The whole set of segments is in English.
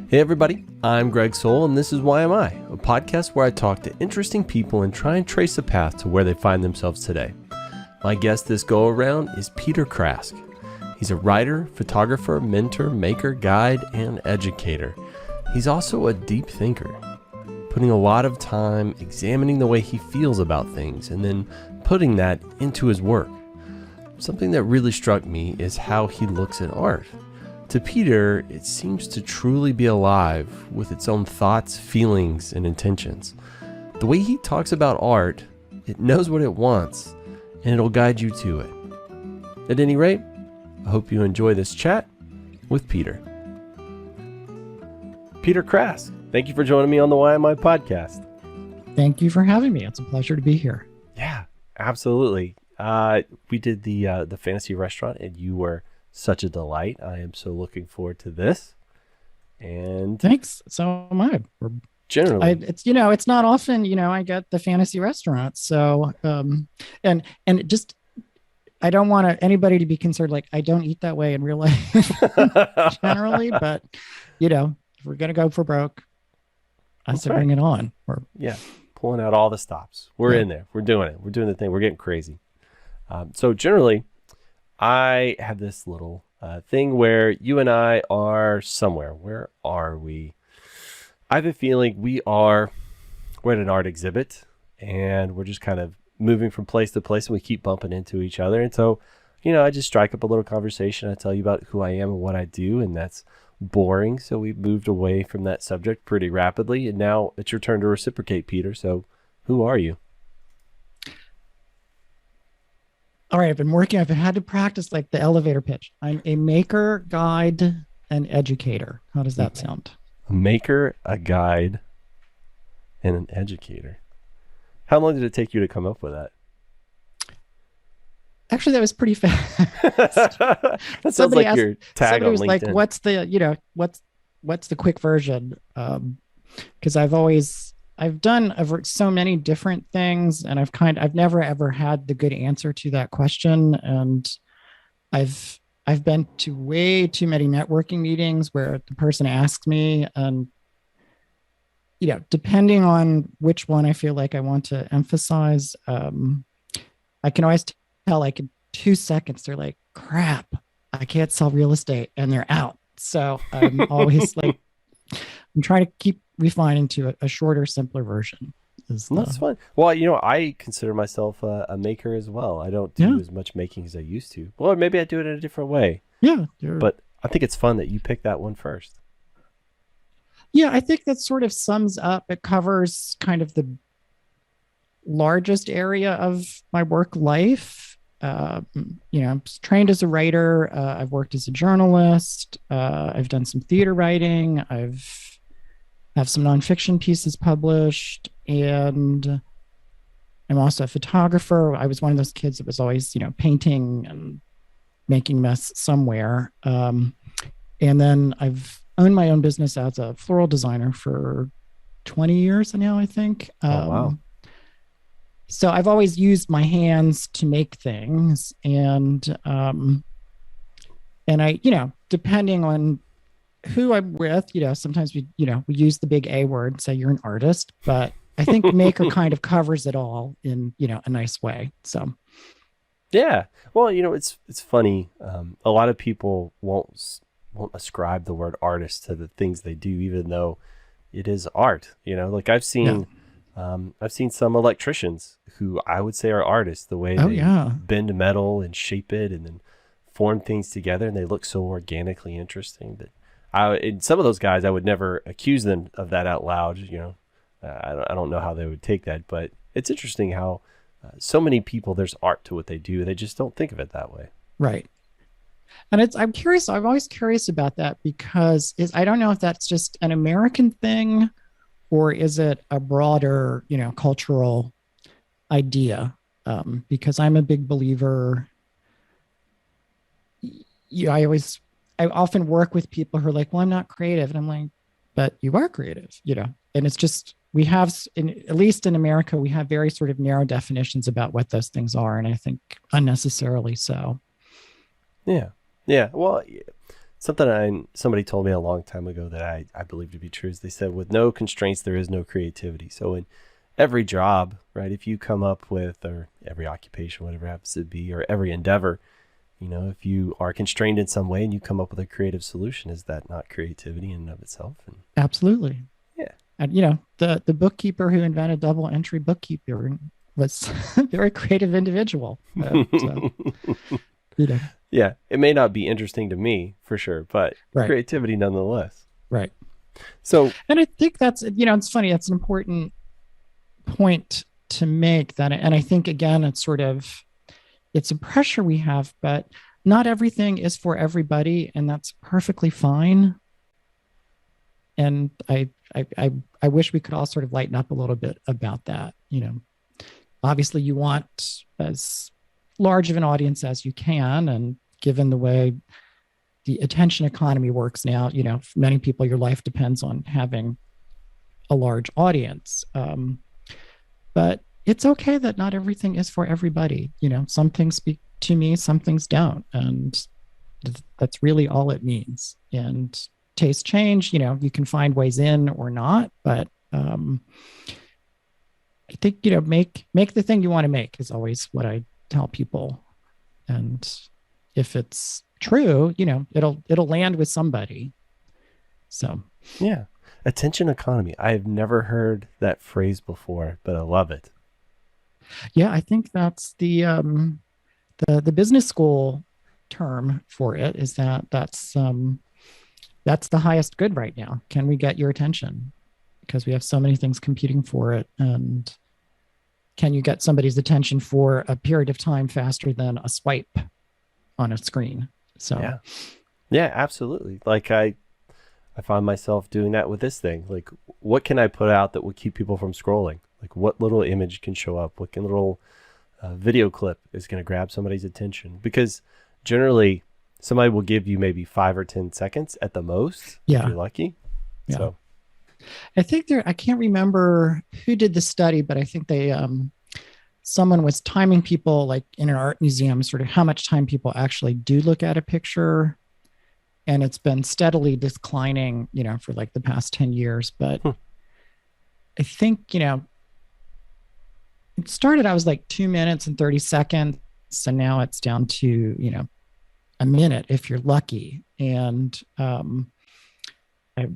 Hey everybody, I'm Greg Sowell and this is Why Am I, a podcast where I talk to interesting people and try and trace a path to where they find themselves today. My guest this go around is Peter Krask. He's a writer, photographer, mentor, maker, guide, and educator. He's also a deep thinker, putting a lot of time examining the way he feels about things and then putting that into his work. Something that really struck me is how he looks at art. To Peter, it seems to truly be alive with its own thoughts, feelings, and intentions. The way he talks about art, it knows what it wants, and it'll guide you to it. At any rate, I hope you enjoy this chat with Peter. Peter Krask, thank you for joining me on the Why Am I podcast. Thank you for having me. It's a pleasure to be here. Yeah, absolutely. We did the fantasy restaurant, and you were such a delight. I am so looking forward to this. And thanks. So am I. It's not often, I get the fantasy restaurant. So, and I don't want anybody to be concerned. Like, I don't eat that way in real life generally, but if we're going to go for broke, I say bring it on. Pulling out all the stops. We're in there. We're doing it. We're doing the thing. We're getting crazy. So generally, I have this little thing where you and I are somewhere. Where are we? I have a feeling we're at an art exhibit and we're just kind of moving from place to place and we keep bumping into each other. And so, I just strike up a little conversation. I tell you about who I am and what I do, and that's boring. So we moved away from that subject pretty rapidly. And now it's your turn to reciprocate, Peter. So who are you? All right, I've had to practice like the elevator pitch. I'm a maker, guide, and educator. How does that sound? A maker, a guide, and an educator. How long did it take you to come up with that? Actually, that was pretty fast. That sounds like your tag on LinkedIn. Like, what's the quick version? Because I've done so many different things, and I've never ever had the good answer to that question. And I've been to way too many networking meetings where the person asks me, and depending on which one I feel like I want to emphasize, I can always tell, like in 2 seconds, they're like, crap, I can't sell real estate, and they're out. So I'm always I'm trying to keep refining to a shorter, simpler version. That's fun. Well, I consider myself a maker as well. I don't do as much making as I used to. Well, maybe I do it in a different way. Yeah. But I think it's fun that you picked that one first. Yeah, I think that sort of sums up. It covers kind of the largest area of my work life. I'm trained as a writer. I've worked as a journalist. I've done some theater writing. Have some nonfiction pieces published, and I'm also a photographer. I was one of those kids that was always, painting and making mess somewhere. And then I've owned my own business as a floral designer for 20 years now, I think. Wow. So I've always used my hands to make things, and I, depending on who I'm with, sometimes we use the big A word, say you're an artist, but I think maker kind of covers it all in, a nice way. So. Yeah. Well, it's funny. A lot of people won't ascribe the word artist to the things they do, even though it is art, like I've seen some electricians who I would say are artists, the way they bend metal and shape it and then form things together, and they look so organically interesting that some of those guys, I would never accuse them of that out loud. I don't know how they would take that, but it's interesting how so many people, there's art to what they do. They just don't think of it that way. Right. And I'm curious. I'm always curious about that because I don't know if that's just an American thing or is it a broader, cultural idea? Because I'm a big believer. I often work with people who are like, well, I'm not creative. And I'm like, but you are creative, and it's just, at least in America, we have very sort of narrow definitions about what those things are. And I think unnecessarily so. Yeah. Yeah. Well, somebody told me a long time ago that I believe to be true is they said, with no constraints, there is no creativity. So in every job, right, if you come up with, or every occupation, whatever it happens to be, or every endeavor, if you are constrained in some way and you come up with a creative solution, is that not creativity in and of itself? And Absolutely. yeah. And the bookkeeper who invented double entry bookkeeping was a very creative individual. So, Yeah, it may not be interesting to me for sure, but right. creativity nonetheless. Right. So, and I think that's, it's funny. That's an important point to make, that, and I think again, it's a pressure we have, but not everything is for everybody, and that's perfectly fine. And I wish we could all sort of lighten up a little bit about that. Obviously you want as large of an audience as you can, and given the way the attention economy works now, for many people, your life depends on having a large audience. But it's okay that not everything is for everybody. Some things speak to me, some things don't. And that's really all it means. And taste change, you can find ways in or not, but I think, make the thing you want to make is always what I tell people. And if it's true, it'll land with somebody. So, yeah. Attention economy. I've never heard that phrase before, but I love it. Yeah, I think that's the business school term for it, is that's the highest good right now. Can we get your attention? Because we have so many things competing for it. And can you get somebody's attention for a period of time faster than a swipe on a screen? So yeah, absolutely. Like I find myself doing that with this thing. Like, what can I put out that will keep people from scrolling? Like, what little image can show up? What little video clip is going to grab somebody's attention? Because generally, somebody will give you maybe 5 or 10 seconds at the most, if you're lucky. Yeah. So, I think I can't remember who did the study, but I think someone was timing people, like in an art museum, sort of how much time people actually do look at a picture. And it's been steadily declining, for like the past 10 years. But I think, it started, I was like 2 minutes and 30 seconds. So now it's down to, a minute if you're lucky. And I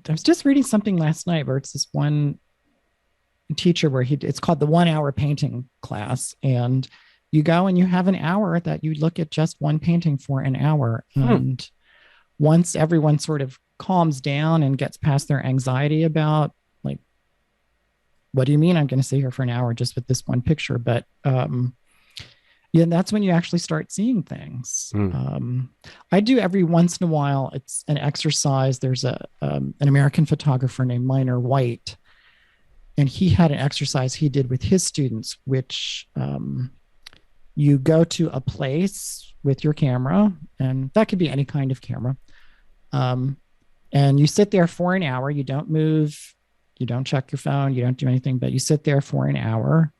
was just reading something last night where it's this one teacher where it's called the 1 hour painting class. And you go and you have an hour that you look at just one painting for an hour. And once everyone sort of calms down and gets past their anxiety about, like, what do you mean I'm going to sit here for an hour just with this one picture? But that's when you actually start seeing things. I do every once in a while. It's an exercise. There's an American photographer named Minor White, and he had an exercise he did with his students, which you go to a place with your camera, and that could be any kind of camera. And you sit there for an hour. You don't move. You don't check your phone. You don't do anything, but you sit there for an hour.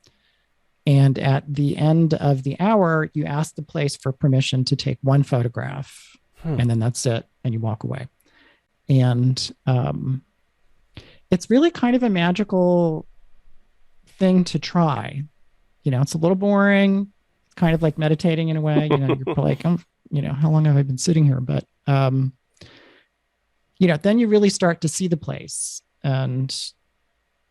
And at the end of the hour, you ask the place for permission to take one photograph, and then that's it. And you walk away. And it's really kind of a magical thing to try. It's a little boring. It's kind of like meditating in a way. You're like, how long have I been sitting here? But, then you really start to see the place, and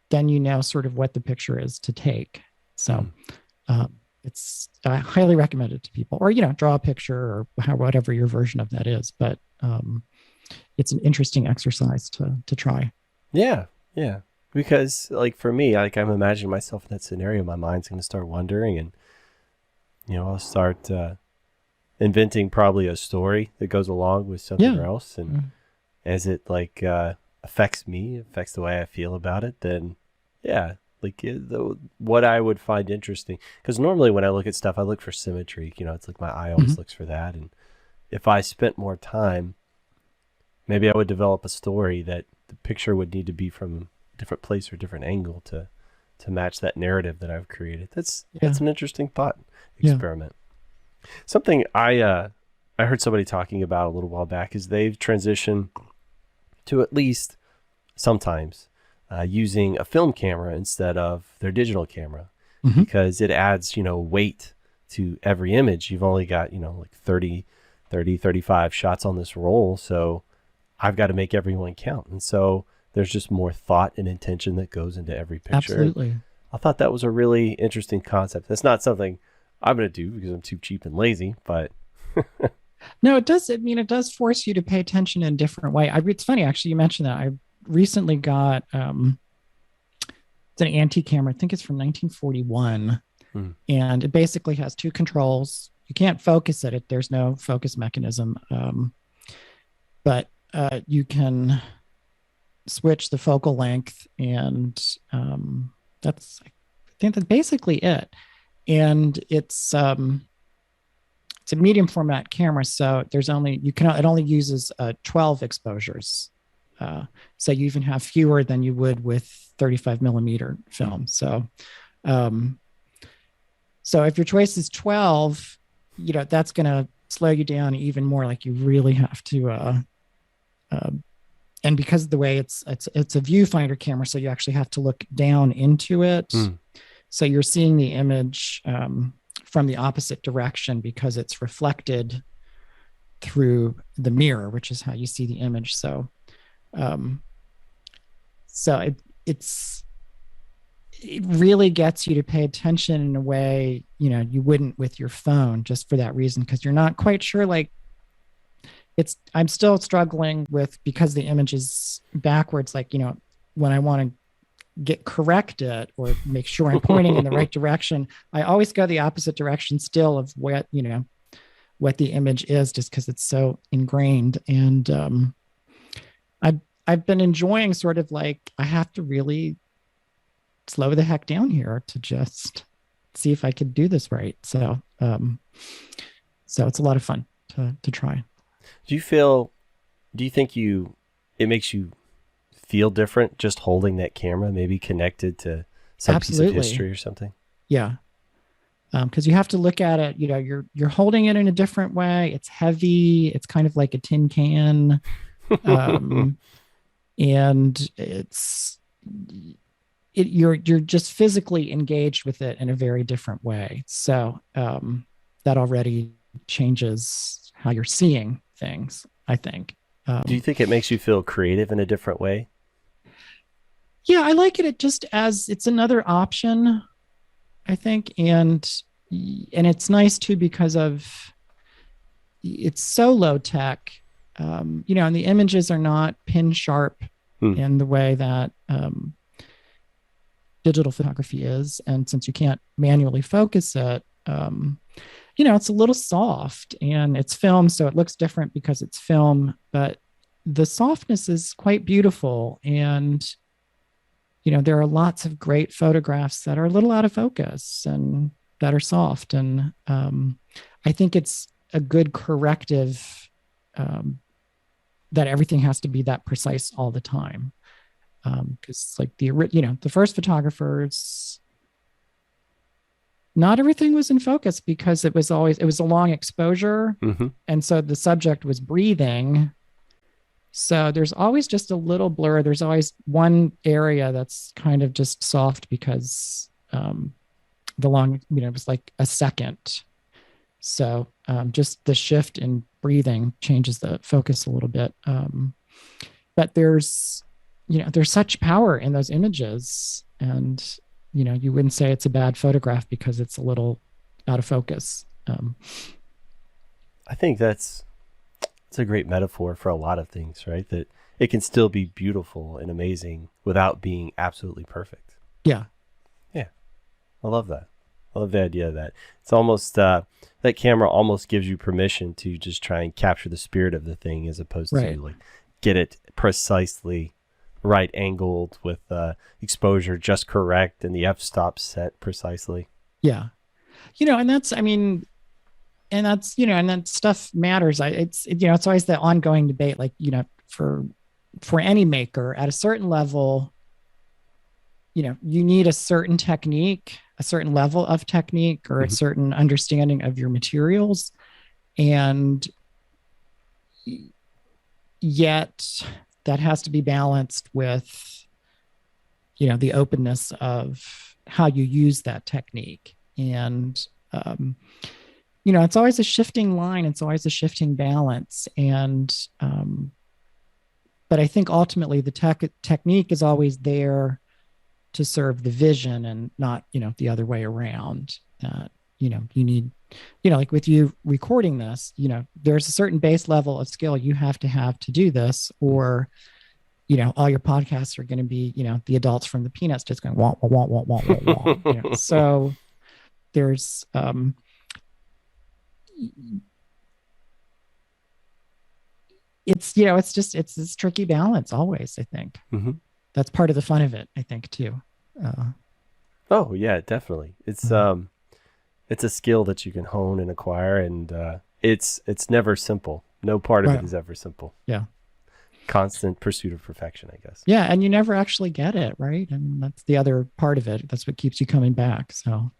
then sort of what the picture is to take. So I highly recommend it to people, or, draw a picture or whatever your version of that is. But it's an interesting exercise to try. Yeah. Yeah. Because like for me, like I'm imagining myself in that scenario, my mind's going to start wandering, and, I'll start inventing probably a story that goes along with something else. And as it affects me, affects the way I feel about it, then what I would find interesting, because normally when I look at stuff, I look for symmetry. It's like my eye always looks for that. And if I spent more time, maybe I would develop a story that the picture would need to be from a different place or a different angle to match that narrative that I've created. That's an interesting thought experiment. Something I I heard somebody talking about a little while back is they've transitioned to at least sometimes using a film camera instead of their digital camera, Mhm. because it adds, weight to every image. You've only got, like 35 shots on this roll. So I've got to make everyone count. And so there's just more thought and intention that goes into every picture. Absolutely. I thought that was a really interesting concept. That's not something I'm going to do because I'm too cheap and lazy, but No, it does. I mean, it does force you to pay attention in a different way. It's funny, actually, you mentioned that. I recently got it's an antique camera. I think it's from 1941, and it basically has two controls. You can't focus it. There's no focus mechanism, but you can switch the focal length, and I think that's basically it. And it's a medium format camera, so it only uses 12 exposures. So you even have fewer than you would with 35 millimeter film. So if your choice is 12, that's going to slow you down even more. Like, you really have to, and because of the way it's a viewfinder camera, so you actually have to look down into it. So you're seeing the image from the opposite direction because it's reflected through the mirror, which is how you see the image. So it really gets you to pay attention in a way, you wouldn't with your phone, just for that reason, because you're not quite sure. Like, I'm still struggling with, because the image is backwards, like, when I want to get corrected or make sure I'm pointing in the right direction, I always go the opposite direction still of what the image is, just because it's so ingrained. And I've been enjoying sort of like, I have to really slow the heck down here to just see if I could do this right. So it's a lot of fun to try. do you think it makes you feel different just holding that camera, maybe connected to some Absolutely. piece of history or something? Yeah. Because you have to look at it, you're holding it in a different way. It's heavy. It's kind of like a tin can. And you're just physically engaged with it in a very different way. So that already changes how you're seeing things, I think. Do you think it makes you feel creative in a different way? Yeah, I like it just as it's another option, I think. And it's nice too, because it's so low tech, and the images are not pin sharp in the way that digital photography is. And since you can't manually focus it, it's a little soft, and it's film, so it looks different because it's film, but the softness is quite beautiful. And there are lots of great photographs that are a little out of focus and that are soft. And I think it's a good corrective, that everything has to be that precise all the time. Because like the first photographers, not everything was in focus because it was a long exposure. And so the subject was breathing. So there's always just a little blur. There's always one area that's kind of just soft because the long, it was like a second. So just the shift in breathing changes the focus a little bit. But there's such power in those images, and you wouldn't say it's a bad photograph because it's a little out of focus. I think it's a great metaphor for a lot of things, right? That it can still be beautiful and amazing without being absolutely perfect. Yeah. Yeah. I love that. I love the idea of that. It's almost, that camera almost gives you permission to just try and capture the spirit of the thing, as opposed to like get it precisely right angled with exposure just correct and the f-stop set precisely. Yeah. And that's, and that stuff matters. It's always the ongoing debate, like, for any maker at a certain level, you need a certain technique, a certain level of technique, or a certain understanding of your materials. And yet that has to be balanced with, the openness of how you use that technique. And, it's always a shifting line. It's always a shifting balance. And, but I think ultimately the technique is always there to serve the vision and not, the other way around. You need, like with you recording this, there's a certain base level of skill you have to do this, or, all your podcasts are going to be, the adults from the Peanuts just going, wah, wah, wah, wah, wah, wah, wah. So there's, it's this tricky balance always, I think. Mm-hmm. That's part of the fun of it, I think, too. Oh yeah, definitely. It's a skill that you can hone and acquire, and it's never simple. No part of it is ever simple. Yeah. Constant pursuit of perfection, I guess. Yeah, and you never actually get it, right? And that's the other part of it. That's what keeps you coming back. So.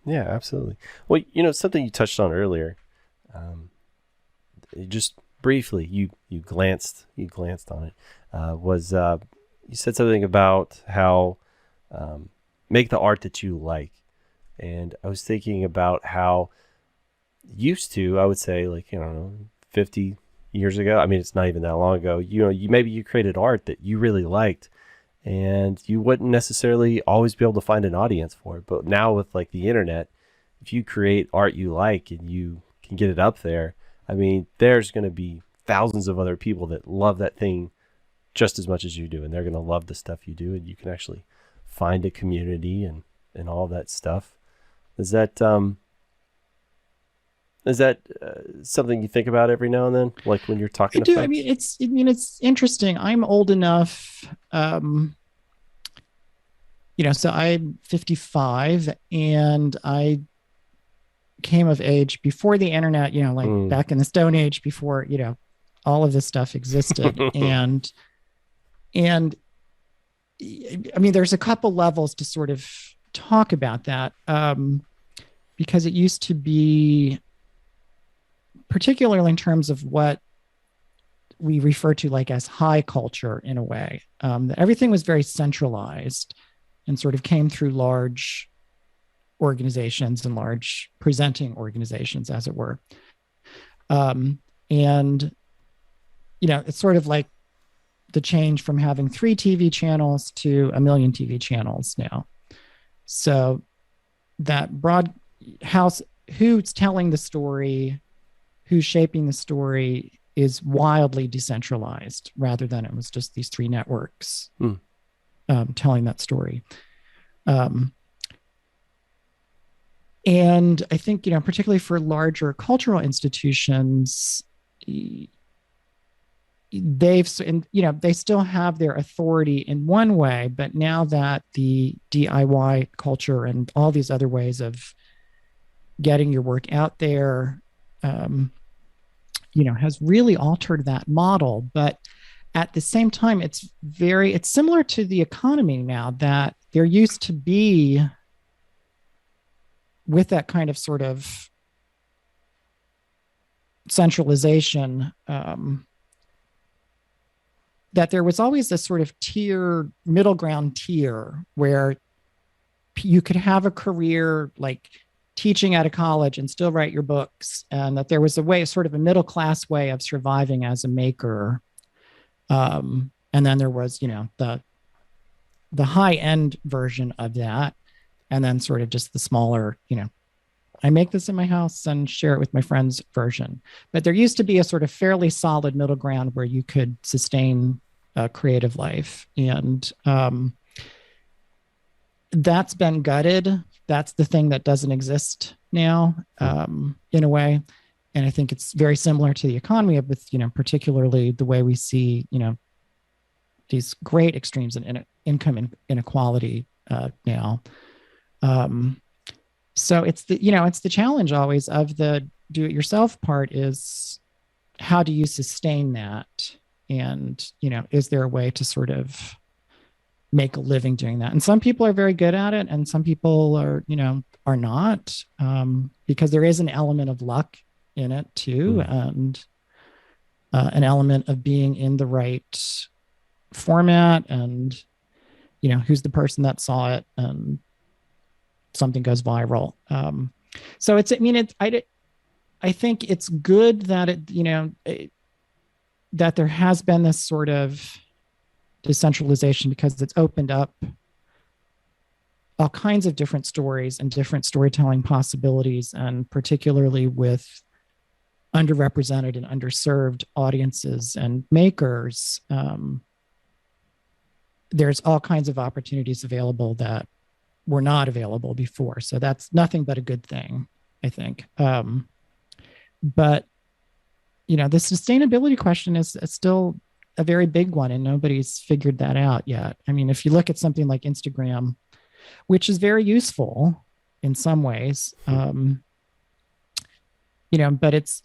Yeah, absolutely. Well, something you touched on earlier, just briefly, you glanced on it, was you said something about how make the art that you like. And I was thinking about how used to, I would say, like, 50 years ago. I mean, it's not even that long ago. Maybe you created art that you really liked, and you wouldn't necessarily always be able to find an audience for it. But now with like the internet, if you create art you like and you can get it up there, I mean, there's going to be thousands of other people that love that thing just as much as you do, and they're going to love the stuff you do, and you can actually find a community and all of that stuff. Is that something you think about every now and then, like when you're talking to folks? I mean, it's interesting. I'm old enough, so I'm 55, and I came of age before the internet, back in the Stone Age, before, all of this stuff existed. and I mean, there's a couple levels to sort of talk about that, because it used to be, particularly in terms of what we refer to like as high culture in a way, that everything was very centralized and sort of came through large organizations and large presenting organizations, as it were. And, it's sort of like the change from having 3 TV channels to 1 million TV channels now. So that broad house, who's telling the story, who's shaping the story, is wildly decentralized, rather than it was just these 3 networks telling that story. And I think, particularly for larger cultural institutions, they still have their authority in one way, but now that the DIY culture and all these other ways of getting your work out there, has really altered that model. But at the same time, it's similar to the economy now, that there used to be, with that kind of sort of centralization, that there was always this sort of middle ground tier, where you could have a career like teaching at a college and still write your books, and that there was sort of a middle class way of surviving as a maker. And then there was, the high end version of that, and then sort of just the smaller, I make this in my house and share it with my friends version. But there used to be a sort of fairly solid middle ground where you could sustain a creative life. And that's been gutted. That's the thing that doesn't exist now, in a way. And I think it's very similar to the economy, with, particularly the way we see, these great extremes in income inequality now. So it's the challenge always of the do-it-yourself part, is how do you sustain that? And, is there a way to sort of make a living doing that? And some people are very good at it, and some people are not, because there is an element of luck in it too. And an element of being in the right format, and who's the person that saw it, and something goes viral. So it's, I mean, I think it's good that that there has been this sort of decentralization, because it's opened up all kinds of different stories and different storytelling possibilities, and particularly with underrepresented and underserved audiences and makers, there's all kinds of opportunities available that were not available before. So that's nothing but a good thing, I think. But the sustainability question is still a very big one, and nobody's figured that out yet. I mean, if you look at something like Instagram, which is very useful in some ways, but it's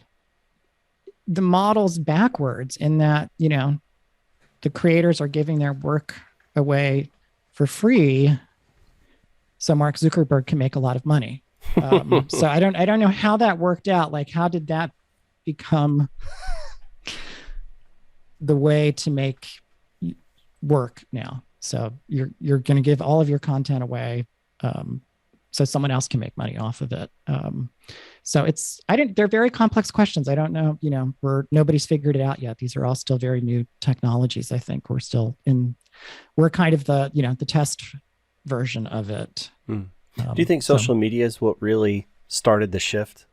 the model's backwards in that, the creators are giving their work away for free so Mark Zuckerberg can make a lot of money. So I don't know how that worked out. Like, how did that become the way to make work now? So you're going to give all of your content away, so someone else can make money off of it. So they're very complex questions. I don't know, nobody's figured it out yet. These are all still very new technologies. I think we're kind of the test version of it. Do you think social media is what really started the shift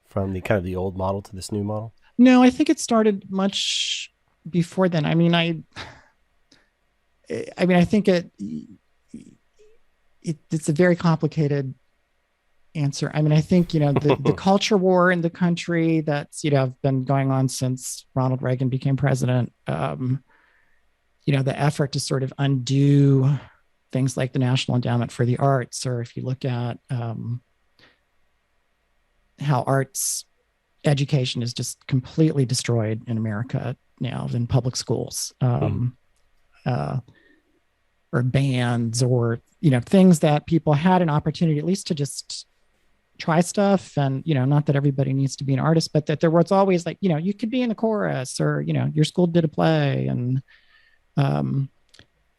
from the kind of the old model to this new model? No, I think it started much before then. I mean, I think it's a very complicated answer. I mean, I think, the culture war in the country that's, been going on since Ronald Reagan became president, the effort to sort of undo things like the National Endowment for the Arts, or if you look at how arts education is just completely destroyed in America now in public schools, or bands, or, things that people had an opportunity at least to just try stuff. And, not that everybody needs to be an artist, but that there was always like, you could be in the chorus, or, your school did a play. And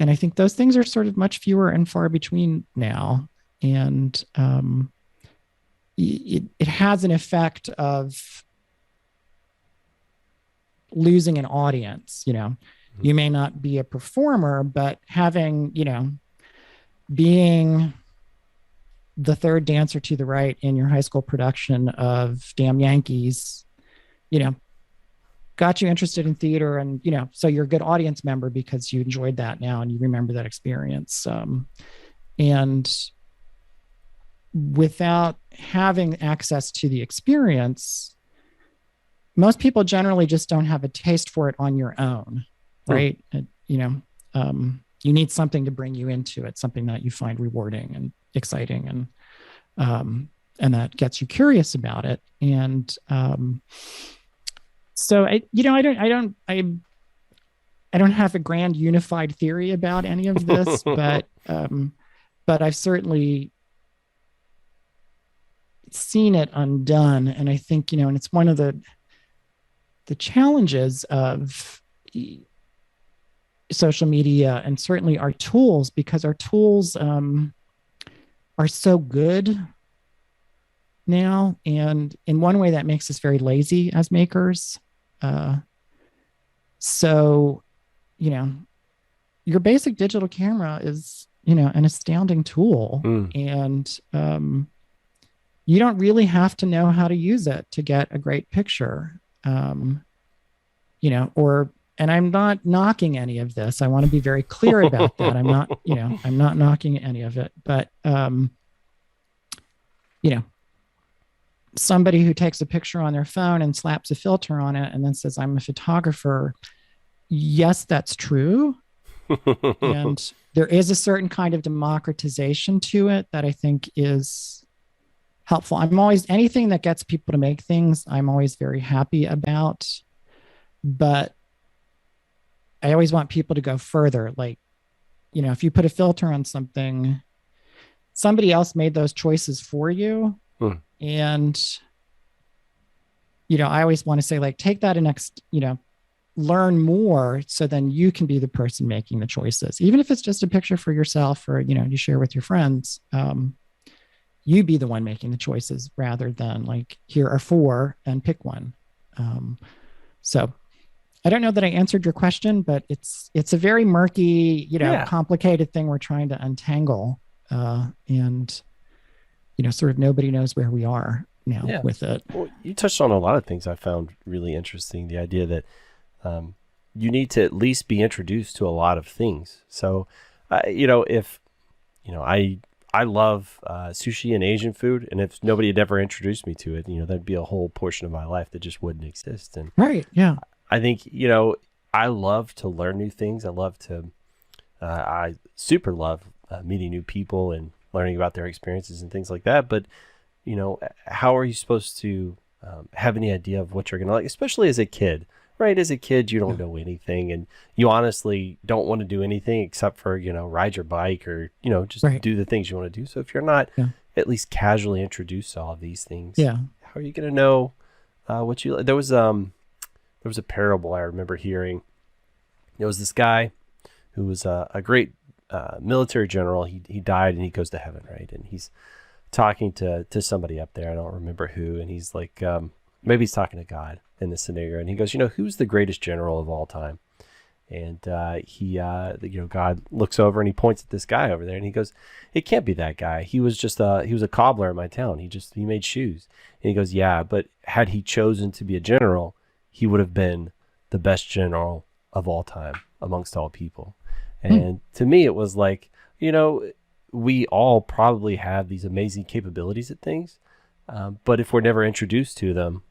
I think those things are sort of much fewer and far between now. And it has an effect of losing an audience. You may not be a performer, but having, being the third dancer to the right in your high school production of Damn Yankees, got you interested in theater, and so you're a good audience member because you enjoyed that now and you remember that experience. And without having access to the experience, most people generally just don't have a taste for it on your own, right? You need something to bring you into it, something that you find rewarding and exciting, and that gets you curious about it. And so I don't have a grand unified theory about any of this, but I've certainly seen it undone. And I think, and it's one of the challenges of social media, and certainly our tools, because our tools are so good now. And in one way that makes us very lazy as makers. So, your basic digital camera is, an astounding tool. And you don't really have to know how to use it to get a great picture. And I'm not knocking any of this. I want to be very clear about that. I'm not knocking any of it, but, somebody who takes a picture on their phone and slaps a filter on it and then says, I'm a photographer. Yes, that's true. And there is a certain kind of democratization to it that I think is helpful. Anything that gets people to make things, I'm always very happy about, but I always want people to go further. Like, if you put a filter on something, somebody else made those choices for you. And I always want to say, like, take that and learn more, so then you can be the person making the choices, even if it's just a picture for yourself, or you share with your friends. You be the one making the choices, rather than like, here are four and pick one. So I don't know that I answered your question, but it's a very murky, Yeah. complicated thing we're trying to untangle. And sort of nobody knows where we are now Yeah. with it. Well, you touched on a lot of things I found really interesting. The idea that you need to at least be introduced to a lot of things. So, if I love sushi and Asian food, and if nobody had ever introduced me to it, that'd be a whole portion of my life that just wouldn't exist. And Right. Yeah. I think I love to learn new things. I super love meeting new people and learning about their experiences and things like that. But how are you supposed to have any idea of what you're going to like, especially as a kid, right? As a kid, you don't know anything, and you honestly don't want to do anything except for, ride your bike, or, just Right. do the things you want to do. So if you're not Yeah. at least casually introduced to all of these things, Yeah. how are you going to know what you like? There was a parable I remember hearing. There was this guy who was a great military general. He died and he goes to heaven, right? And he's talking to somebody up there. I don't remember who. And he's like, maybe he's talking to God in this scenario. And he goes, who's the greatest general of all time? And God looks over and he points at this guy over there, and he goes, it can't be that guy. He was a cobbler in my town. He made shoes. And he goes, yeah, but had he chosen to be a general, he would have been the best general of all time amongst all people. And to me, it was like, we all probably have these amazing capabilities at things. But if we're never introduced to them,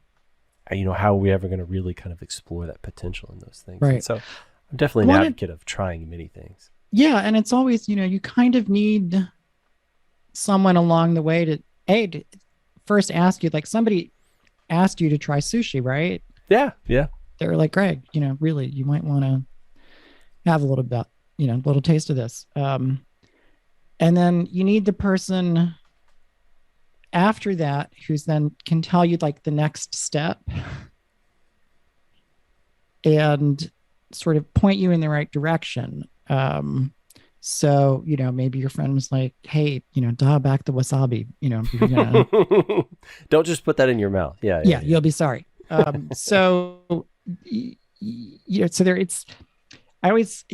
how are we ever going to really kind of explore that potential in those things? Right. And so I'm definitely an advocate of trying many things. Yeah. And it's always, you kind of need someone along the way to first ask you, like, somebody asked you to try sushi, right? Yeah. Yeah. They're like, Greg, really, you might want to have a little bit, a little taste of this. And then you need the person after that who's then can tell you, like, the next step and sort of point you in the right direction. So, maybe your friend was like, hey, dial back the wasabi, you're gonna... Don't just put that in your mouth. Yeah. You'll be sorry. So, so there, I always,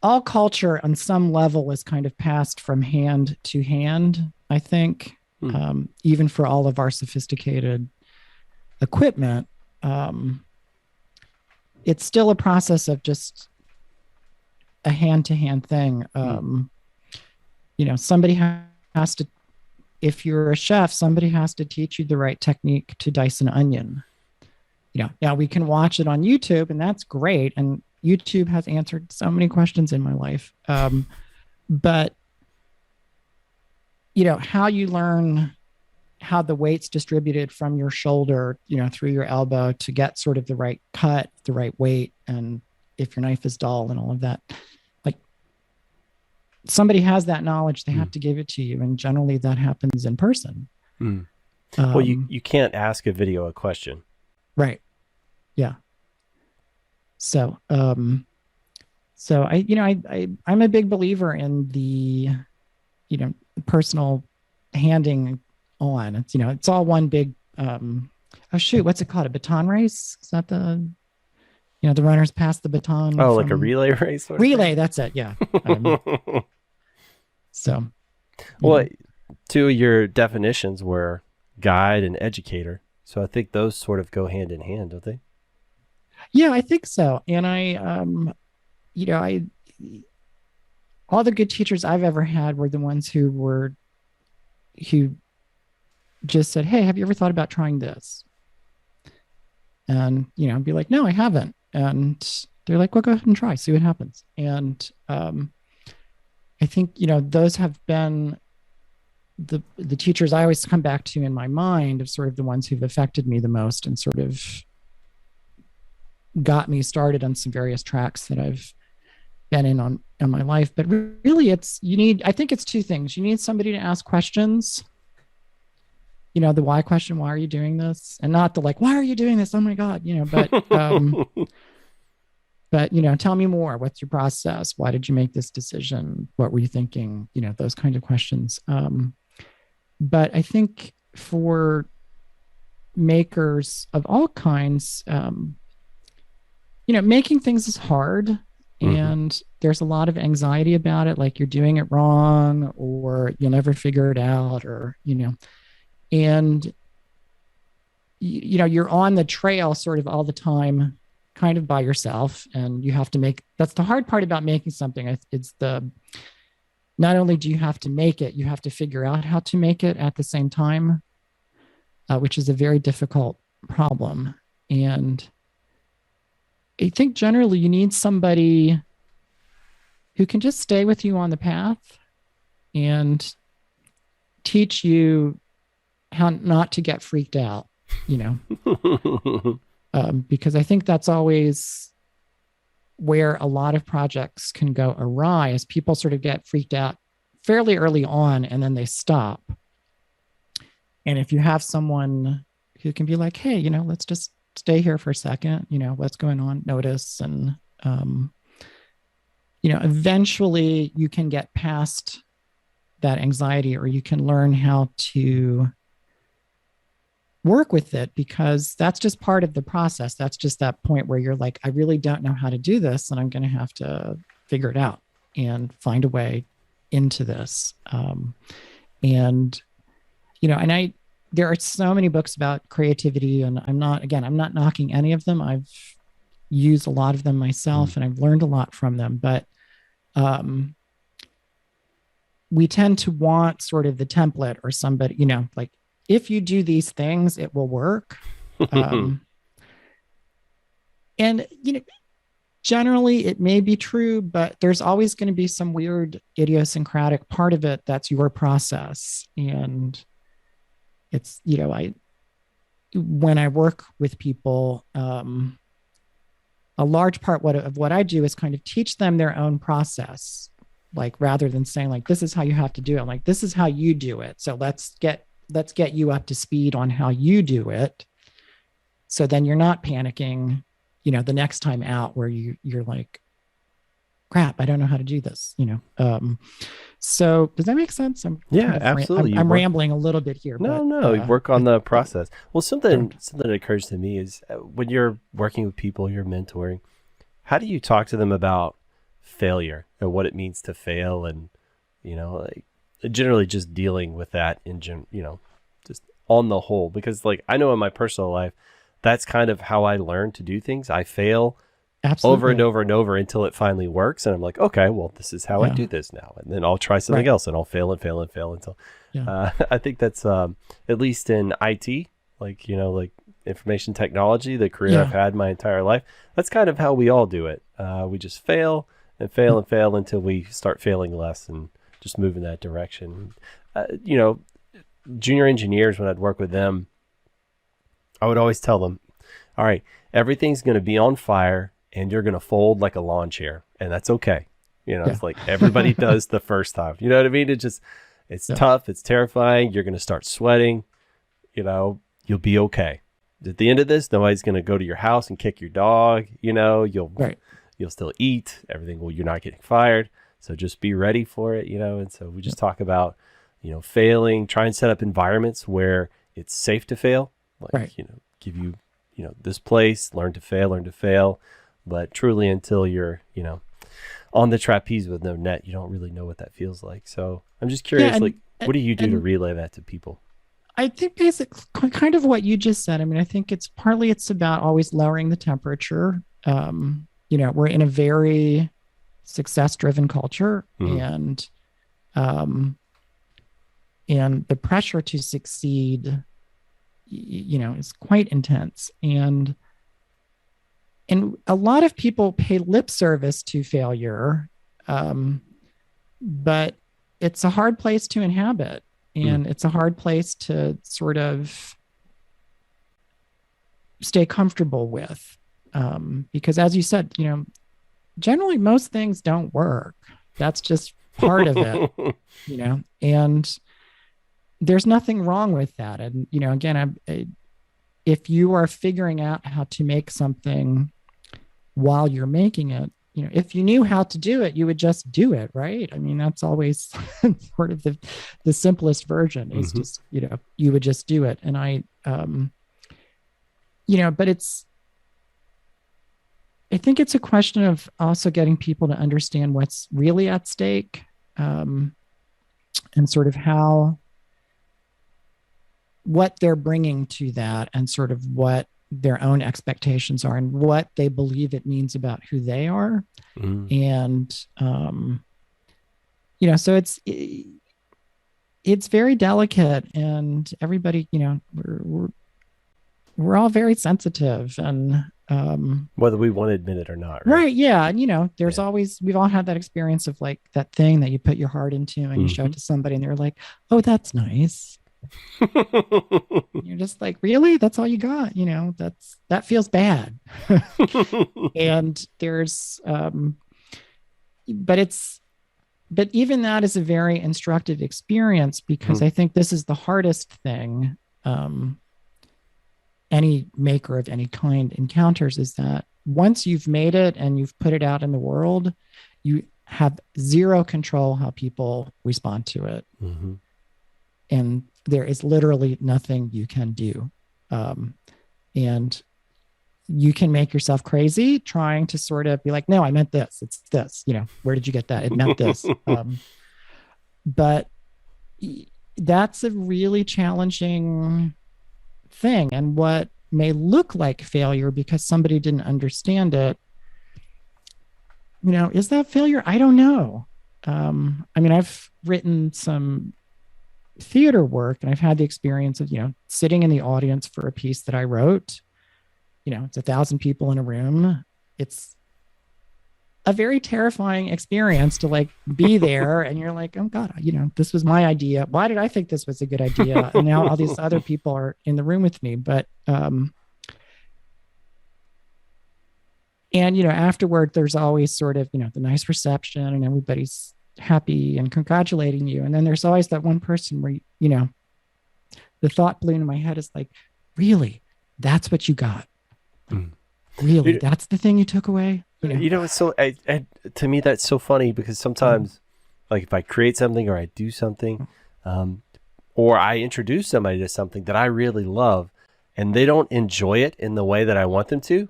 all culture on some level is kind of passed from hand to hand, I think. Even for all of our sophisticated equipment, it's still a process of just a hand-to-hand thing. Somebody has to, if you're a chef, somebody has to teach you the right technique to dice an onion. Now we can watch it on YouTube, and that's great. And YouTube has answered so many questions in my life. But how you learn how the weight's distributed from your shoulder, through your elbow to get sort of the right cut, the right weight, and if your knife is dull and all of that, like, somebody has that knowledge, they have to give it to you. And generally that happens in person. Well, you can't ask a video a question. Right. Yeah. So, I'm a big believer in the, personal handing on. It's, it's all one big, oh shoot, what's it called? A baton race? Is that the, the runners pass the baton? Oh, like a relay race? Relay, that's it. Yeah. So. Well, two of your definitions were guide and educator. So I think those sort of go hand in hand, don't they? Yeah, I think so. And all the good teachers I've ever had were the ones who just said, hey, have you ever thought about trying this? And, be like, no, I haven't. And they're like, well, go ahead and try, see what happens. And I think, those have been the teachers I always come back to in my mind of sort of the ones who've affected me the most and sort of got me started on some various tracks that I've been in my life. But really I think it's two things. You need somebody to ask questions, the why question, why are you doing this? And not the like, why are you doing this? Oh my God, but tell me more. What's your process? Why did you make this decision? What were you thinking? Those kind of questions. But I think for makers of all kinds, making things is hard, and there's a lot of anxiety about it, like you're doing it wrong or you'll never figure it out, or and you're on the trail sort of all the time, kind of by yourself, and you have to make, that's the hard part about making something. It's the, not only do you have to make it, you have to figure out how to make it at the same time, which is a very difficult problem. And I think generally you need somebody who can just stay with you on the path and teach you how not to get freaked out, because I think that's always where a lot of projects can go awry, is people sort of get freaked out fairly early on and then they stop. And if you have someone who can be like, hey, let's just stay here for a second, what's going on, notice, and, eventually you can get past that anxiety, or you can learn how to work with it, because that's just part of the process. That's just that point where you're like, I really don't know how to do this, and I'm going to have to figure it out and find a way into this. And there are so many books about creativity, and I'm not knocking any of them. I've used a lot of them myself, and I've learned a lot from them, but we tend to want sort of the template, or somebody, like, if you do these things, it will work. And, generally it may be true, but there's always going to be some weird idiosyncratic part of it that's your process. And it's, when I work with people, a large part of what I do is kind of teach them their own process, like, rather than saying like, this is how you have to do it. I'm like, this is how you do it. So let's get you up to speed on how you do it. So then you're not panicking, the next time out where you're like, crap, I don't know how to do this, So does that make sense? Absolutely. I'm rambling a little bit here. No, you work on the process. Well, something that occurs to me is when you're working with people, you're mentoring, how do you talk to them about failure and what it means to fail? And, like, generally just dealing with that just on the whole, because like, I know in my personal life, that's kind of how I learn to do things. I fail over and over and over until it finally works. And I'm like, okay, well, this is how I do this now. And then I'll try something else, and I'll fail and fail and fail until, I think that's, at least in IT, like, like information technology, the career I've had my entire life, that's kind of how we all do it. We just fail and fail and fail until we start failing less and just move in that direction. Junior engineers, when I'd work with them, I would always tell them, all right, everything's going to be on fire and you're going to fold like a lawn chair, and that's okay. It's like everybody does the first time. You know what I mean? It's tough. It's terrifying. You're going to start sweating. You'll be okay. At the end of this, nobody's going to go to your house and kick your dog. You'll still eat everything. Well, you're not getting fired. So just be ready for it, And so we just talk about, failing, try and set up environments where it's safe to fail. Like, give you, this place, learn to fail. But truly, until you're, on the trapeze with no net, you don't really know what that feels like. So I'm just curious, what do you do to relay that to people? I think basically kind of what you just said. I mean, I think it's about always lowering the temperature. We're in a very success-driven culture, and the pressure to succeed, is quite intense. And a lot of people pay lip service to failure, but it's a hard place to inhabit, and it's a hard place to sort of stay comfortable with, because as you said, generally most things don't work. That's just part of it, and there's nothing wrong with that. And, again, if you are figuring out how to make something while you're making it, if you knew how to do it, you would just do it, right? I mean, that's always sort of the simplest version is just, you would just do it. And but I think it's a question of also getting people to understand what's really at stake, and sort of what they're bringing to that, and sort of what their own expectations are and what they believe it means about who they are. And, so it's very delicate, and everybody, we're all very sensitive, and, whether we want to admit it or not. Right. Yeah. And, there's always, we've all had that experience of like that thing that you put your heart into and you show it to somebody and they're like, oh, that's nice. You're just like, really? That's all you got? That feels bad. And there's, but even that is a very instructive experience, because I think this is the hardest thing any maker of any kind encounters, is that once you've made it and you've put it out in the world, you have zero control how people respond to it. And there is literally nothing you can do. And you can make yourself crazy trying to sort of be like, no, I meant this. It's this, where did you get that? It meant this. But that's a really challenging thing. And what may look like failure because somebody didn't understand it, is that failure? I don't know. I've written some theater work, and I've had the experience of, sitting in the audience for a piece that I wrote. It's 1,000 people in a room. It's a very terrifying experience to like be there, and you're like, oh God, this was my idea. Why did I think this was a good idea? And now all these other people are in the room with me. But and afterward, there's always sort of, the nice reception and everybody's happy and congratulating you. And then there's always that one person where, the thought balloon in my head is like, really, that's what you got? Really, that's the thing you took away? It's so, to me, that's so funny, because sometimes, like if I create something or I do something, or I introduce somebody to something that I really love, and they don't enjoy it in the way that I want them to,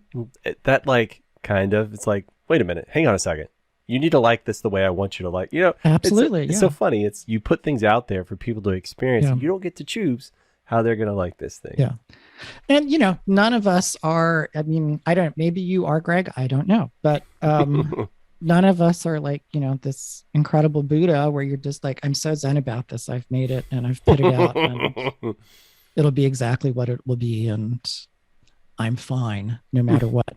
that like kind of, it's like, wait a minute, hang on a second. You need to like this the way I want you to like, Absolutely. It's so funny. It's, you put things out there for people to experience. And you don't get to choose how they're going to like this thing. Yeah. And, none of us are, maybe you are, Greg, I don't know, but none of us are like, this incredible Buddha where you're just like, I'm so zen about this. I've made it and I've put it out and it'll be exactly what it will be. And I'm fine no matter what.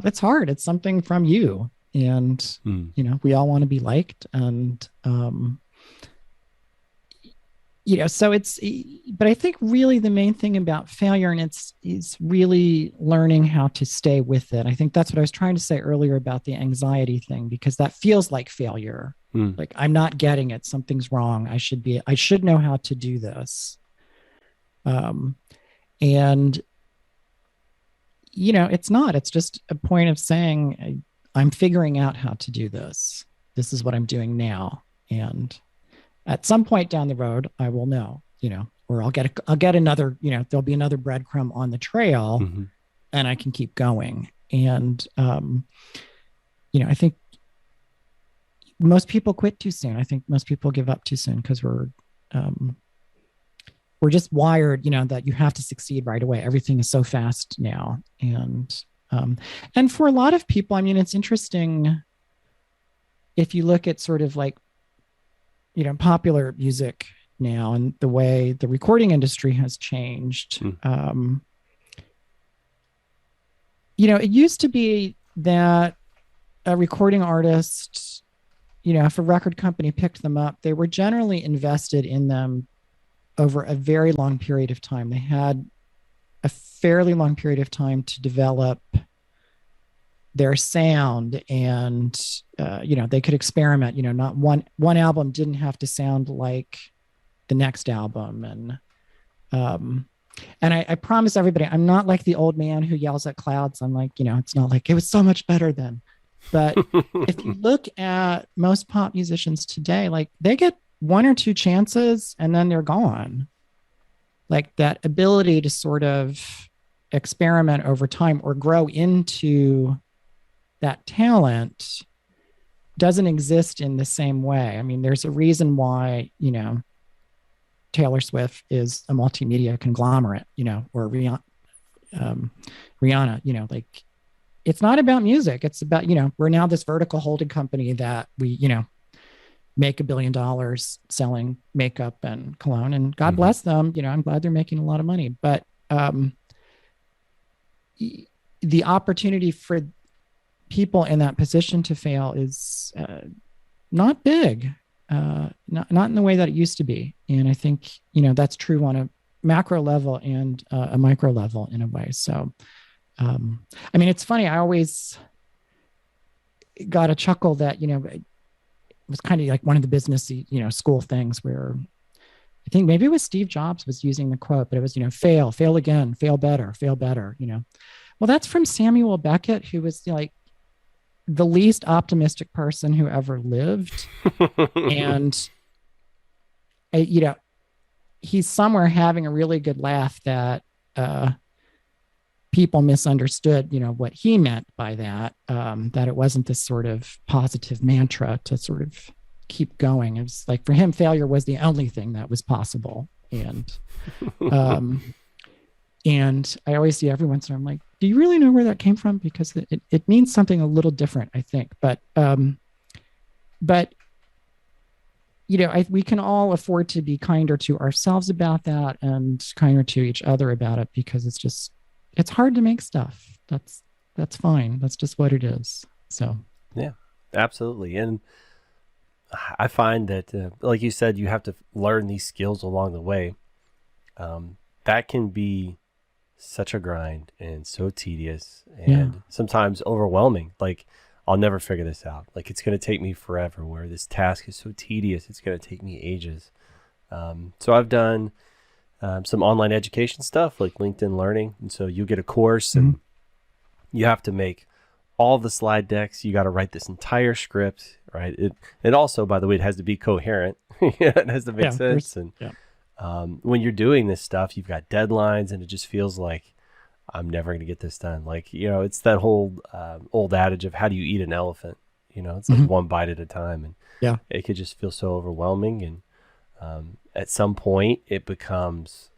It's hard. It's something from you. And, we all want to be liked. And, so but I think really the main thing about failure, and it's really learning how to stay with it. I think that's what I was trying to say earlier about the anxiety thing, because that feels like failure. Like, I'm not getting it. Something's wrong. I should know how to do this. And, it's not, it's just a point of saying, I'm figuring out how to do this. This is what I'm doing now. And at some point down the road, I will know, or I'll get another, there'll be another breadcrumb on the trail, and I can keep going. And, I think most people quit too soon. I think most people give up too soon because we're just wired, that you have to succeed right away. Everything is so fast now. And for a lot of people, it's interesting if you look at sort of like, popular music now and the way the recording industry has changed. It used to be that a recording artist, if a record company picked them up, they were generally invested in them over a very long period of time. They had a fairly long period of time to develop their sound, and they could experiment. Not one album didn't have to sound like the next album. And I promise everybody, I'm not like the old man who yells at clouds. I'm like, it's not like it was so much better then. But if you look at most pop musicians today, like they get one or two chances and then they're gone. Like that ability to sort of experiment over time or grow into that talent doesn't exist in the same way. I mean, there's a reason why, Taylor Swift is a multimedia conglomerate, or Rihanna, like it's not about music. It's about, we're now this vertical holding company that we, make $1 billion selling makeup and cologne, and God bless them. I'm glad they're making a lot of money, but the opportunity for people in that position to fail is not big, not in the way that it used to be. And I think, that's true on a macro level and a micro level in a way. So, I mean, it's funny. I always got a chuckle that, it was kind of like one of the business, school things where I think maybe it was Steve Jobs was using the quote, but it was, fail again, fail better. Well, that's from Samuel Beckett, who was like the least optimistic person who ever lived. And, he's somewhere having a really good laugh that people misunderstood, what he meant by that, that it wasn't this sort of positive mantra to sort of keep going. It was like, for him, failure was the only thing that was possible. And I always see every once in a while, I'm like, do you really know where that came from? Because it means something a little different, I think. But we can all afford to be kinder to ourselves about that and kinder to each other about it, because it's hard to make stuff. That's fine. That's just what it is. So, yeah, absolutely. And I find that, like you said, you have to learn these skills along the way. That can be such a grind and so tedious and sometimes overwhelming. Like, I'll never figure this out. Like, it's going to take me forever, where this task is so tedious. It's going to take me ages. So I've done some online education stuff like LinkedIn Learning. And so you get a course and you have to make all the slide decks. You got to write this entire script, right? It also, by the way, it has to be coherent. It has to make sense. And when you're doing this stuff, you've got deadlines, and it just feels like I'm never going to get this done. Like, it's that whole old adage of how do you eat an elephant? It's like one bite at a time. And it could just feel so overwhelming. And at some point it becomes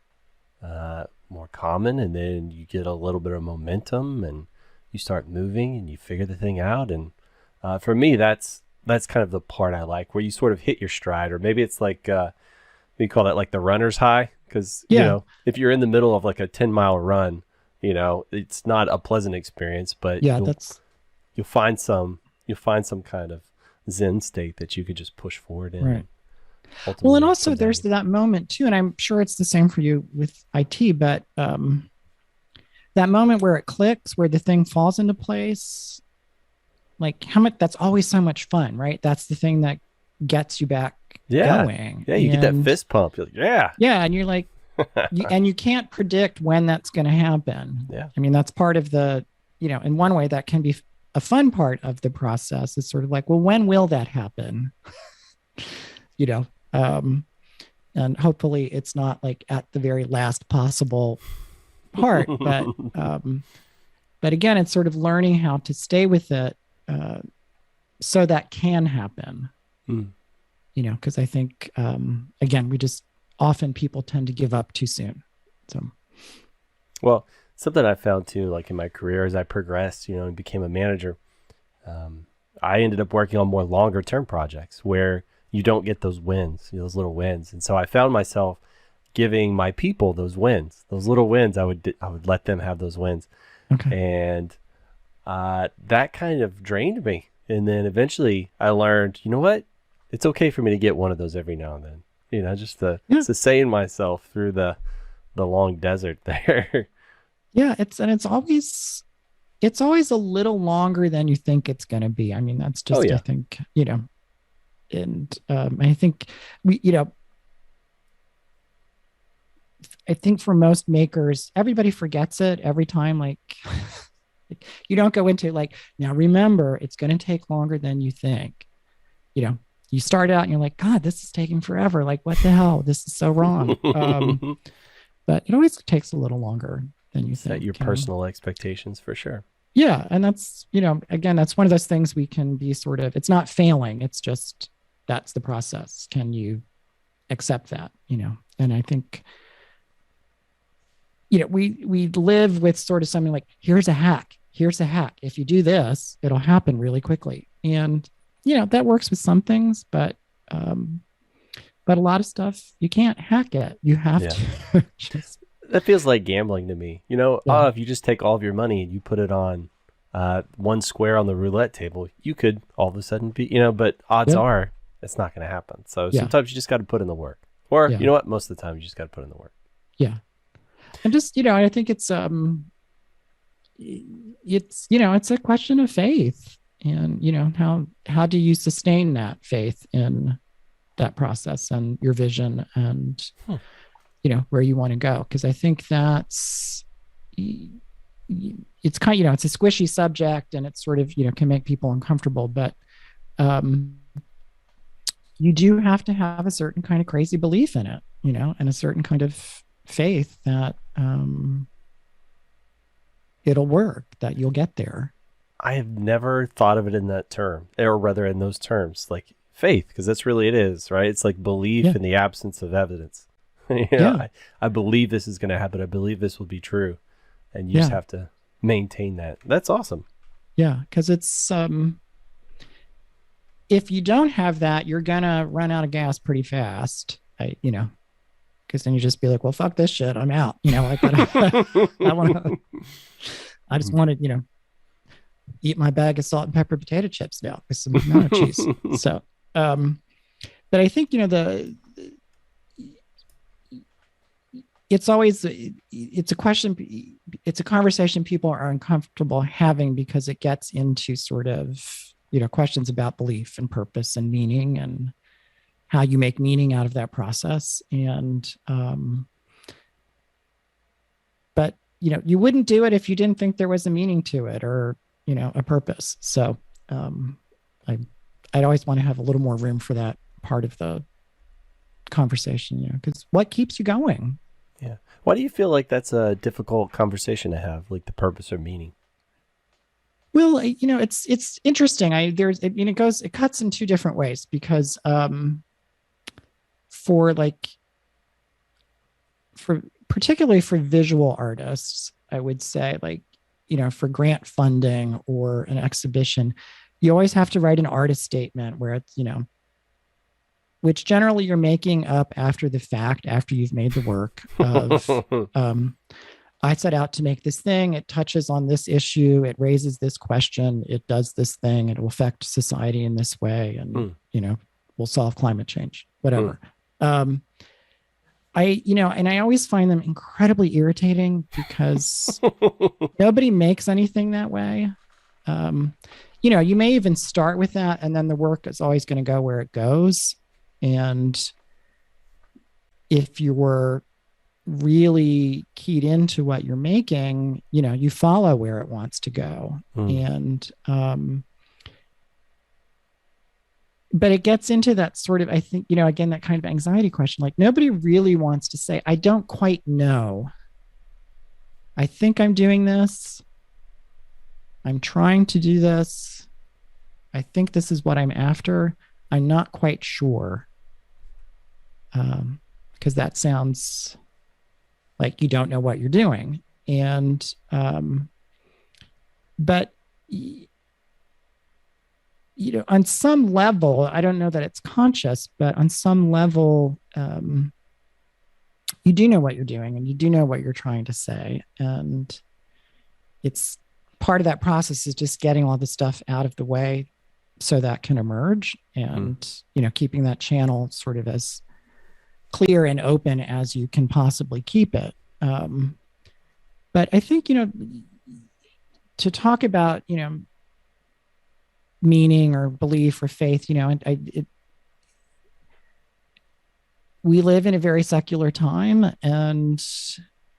more common, and then you get a little bit of momentum and you start moving and you figure the thing out. And for me, that's kind of the part I like, where you sort of hit your stride, or maybe it's like, we call that like the runner's high. Cause if you're in the middle of like a 10-mile run, it's not a pleasant experience, but you'll find some kind of Zen state that you could just push forward in. Right. Well, and also there's that moment too, and I'm sure it's the same for you with IT, but that moment where it clicks, where the thing falls into place, like that's always so much fun, right? That's the thing that gets you back going. Yeah, you get that fist pump. You're like, yeah, and you're like, and you can't predict when that's going to happen. Yeah, I mean, that's part of the, in one way that can be a fun part of the process. It's sort of like, well, when will that happen? And hopefully it's not like at the very last possible part, but again, it's sort of learning how to stay with it, so that can happen. Because I think, again, often people tend to give up too soon. So, well, something I found too, like in my career as I progressed, and became a manager, I ended up working on more longer term projects where you don't get those wins, those little wins. And so I found myself giving my people those wins, those little wins. I would let them have those wins. Okay. And that kind of drained me. And then eventually I learned, you know what? It's okay for me to get one of those every now and then, just to sustain myself through the long desert there. Yeah. It's always, it's always a little longer than you think it's going to be. I mean, that's Oh just, I yeah. think, and I think we, I think for most makers, everybody forgets it every time. Like, you don't go into like, now remember, it's going to take longer than you think. You know, you start out and you're like, God, this is taking forever. Like, what the hell? This is so wrong. But it always takes a little longer than you Set think. your personal expectations for sure. Yeah. And that's, again, that's one of those things we can be sort of, it's not failing. It's just, that's the process. Can you accept that? And I think, we live with sort of something like, here's a hack. Here's a hack. If you do this, it'll happen really quickly. And, that works with some things, but a lot of stuff, you can't hack it. You have Yeah. to just. That feels like gambling to me. Yeah. If you just take all of your money and you put it on one square on the roulette table, you could all of a sudden be, but odds Yeah. are it's not going to happen. So Yeah. sometimes you just got to put in the work. Or, Yeah. you know what? Most of the time you just got to put in the work. Yeah. And just, I think it's it's a question of faith. And, how do you sustain that faith in that process and your vision and where you want to go? Because I think that's it's kind of, it's a squishy subject, and it's sort of, can make people uncomfortable, but you do have to have a certain kind of crazy belief in it, and a certain kind of faith that it'll work, that you'll get there. I have never thought of it in that term, or rather in those terms, like faith, because that's really it is, right? It's like belief in the absence of evidence. I believe this is going to happen. I believe this will be true. And you just have to maintain that. That's awesome. Yeah, because it's if you don't have that, you're gonna run out of gas pretty fast. Because then you just be like, well, fuck this shit, I'm out. I just want to, eat my bag of salt and pepper potato chips now with some mayo cheese. So, but I think it's always it's a conversation people are uncomfortable having, because it gets into sort of questions about belief and purpose and meaning and how you make meaning out of that process. And but you wouldn't do it if you didn't think there was a meaning to it, or a purpose. So I'd always want to have a little more room for that part of the conversation, because what keeps you going? Yeah. Why do you feel like that's a difficult conversation to have, like the purpose or meaning? Well, it's interesting. It cuts in two different ways, because for particularly for visual artists, I would say, like, for grant funding or an exhibition, you always have to write an artist statement where it's, which generally you're making up after the fact, after you've made the work of, I set out to make this thing. It touches on this issue. It raises this question. It does this thing. It will affect society in this way. And, we'll solve climate change, whatever. I always find them incredibly irritating, because nobody makes anything that way. You may even start with that, and then the work is always going to go where it goes. And if you were really keyed into what you're making, you follow where it wants to go. And but it gets into that sort of, I think, again, that kind of anxiety question. Like, nobody really wants to say, I don't quite know. I think I'm doing this. I'm trying to do this. I think this is what I'm after. I'm not quite sure. Because that sounds like you don't know what you're doing. And, but on some level, I don't know that it's conscious, but on some level, you do know what you're doing, and you do know what you're trying to say. And it's part of that process is just getting all the stuff out of the way so that can emerge, and, keeping that channel sort of as clear and open as you can possibly keep it. But I think, to talk about, meaning or belief or faith, we live in a very secular time, and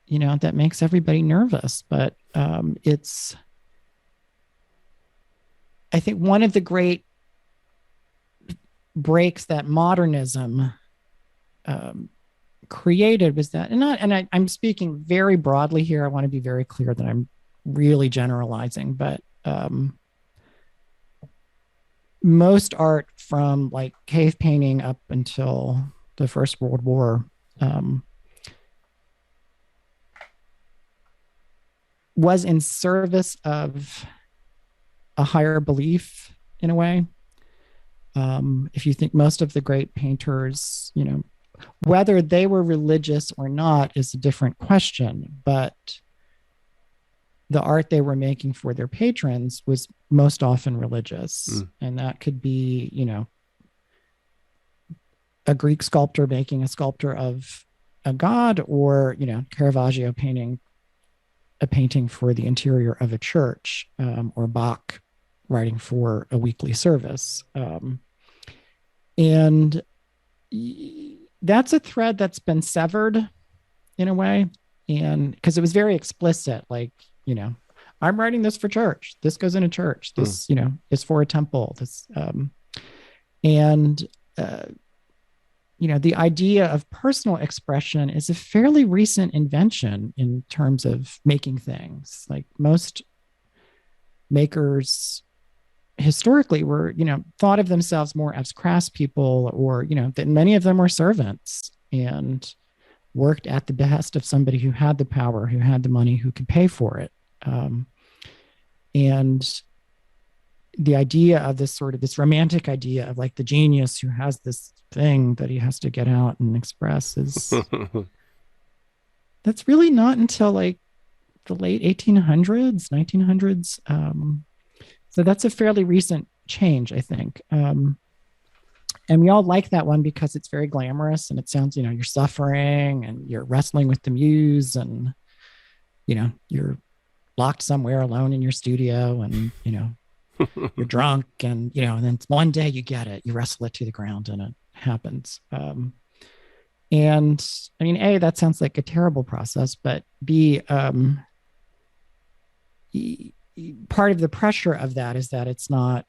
that makes everybody nervous. But it's, I think, one of the great breaks that modernism created was that, I'm speaking very broadly here. I want to be very clear that I'm really generalizing, but most art from like cave painting up until the First World War was in service of a higher belief in a way. If you think most of the great painters, whether they were religious or not is a different question, but the art they were making for their patrons was most often religious. And that could be, a Greek sculptor making a sculpture of a god, or, Caravaggio painting a painting for the interior of a church, or Bach writing for a weekly service. And that's a thread that's been severed in a way. And because it was very explicit, like, I'm writing this for church. This goes in a church. This, is for a temple. This, the idea of personal expression is a fairly recent invention in terms of making things. Like most makers historically were, thought of themselves more as craftspeople, or, that many of them were servants and worked at the behest of somebody who had the power, who had the money, who could pay for it. And the idea of this romantic idea of like the genius who has this thing that he has to get out and express is that's really not until like the late 1800s, 1900s. So that's a fairly recent change, I think. And we all like that one because it's very glamorous and it sounds, you're suffering and you're wrestling with the muse, and, you're locked somewhere alone in your studio, and, you're drunk, and, and then one day you get it, you wrestle it to the ground and it happens. And I mean, A, that sounds like a terrible process, but B, part of the pressure of that is that it's not,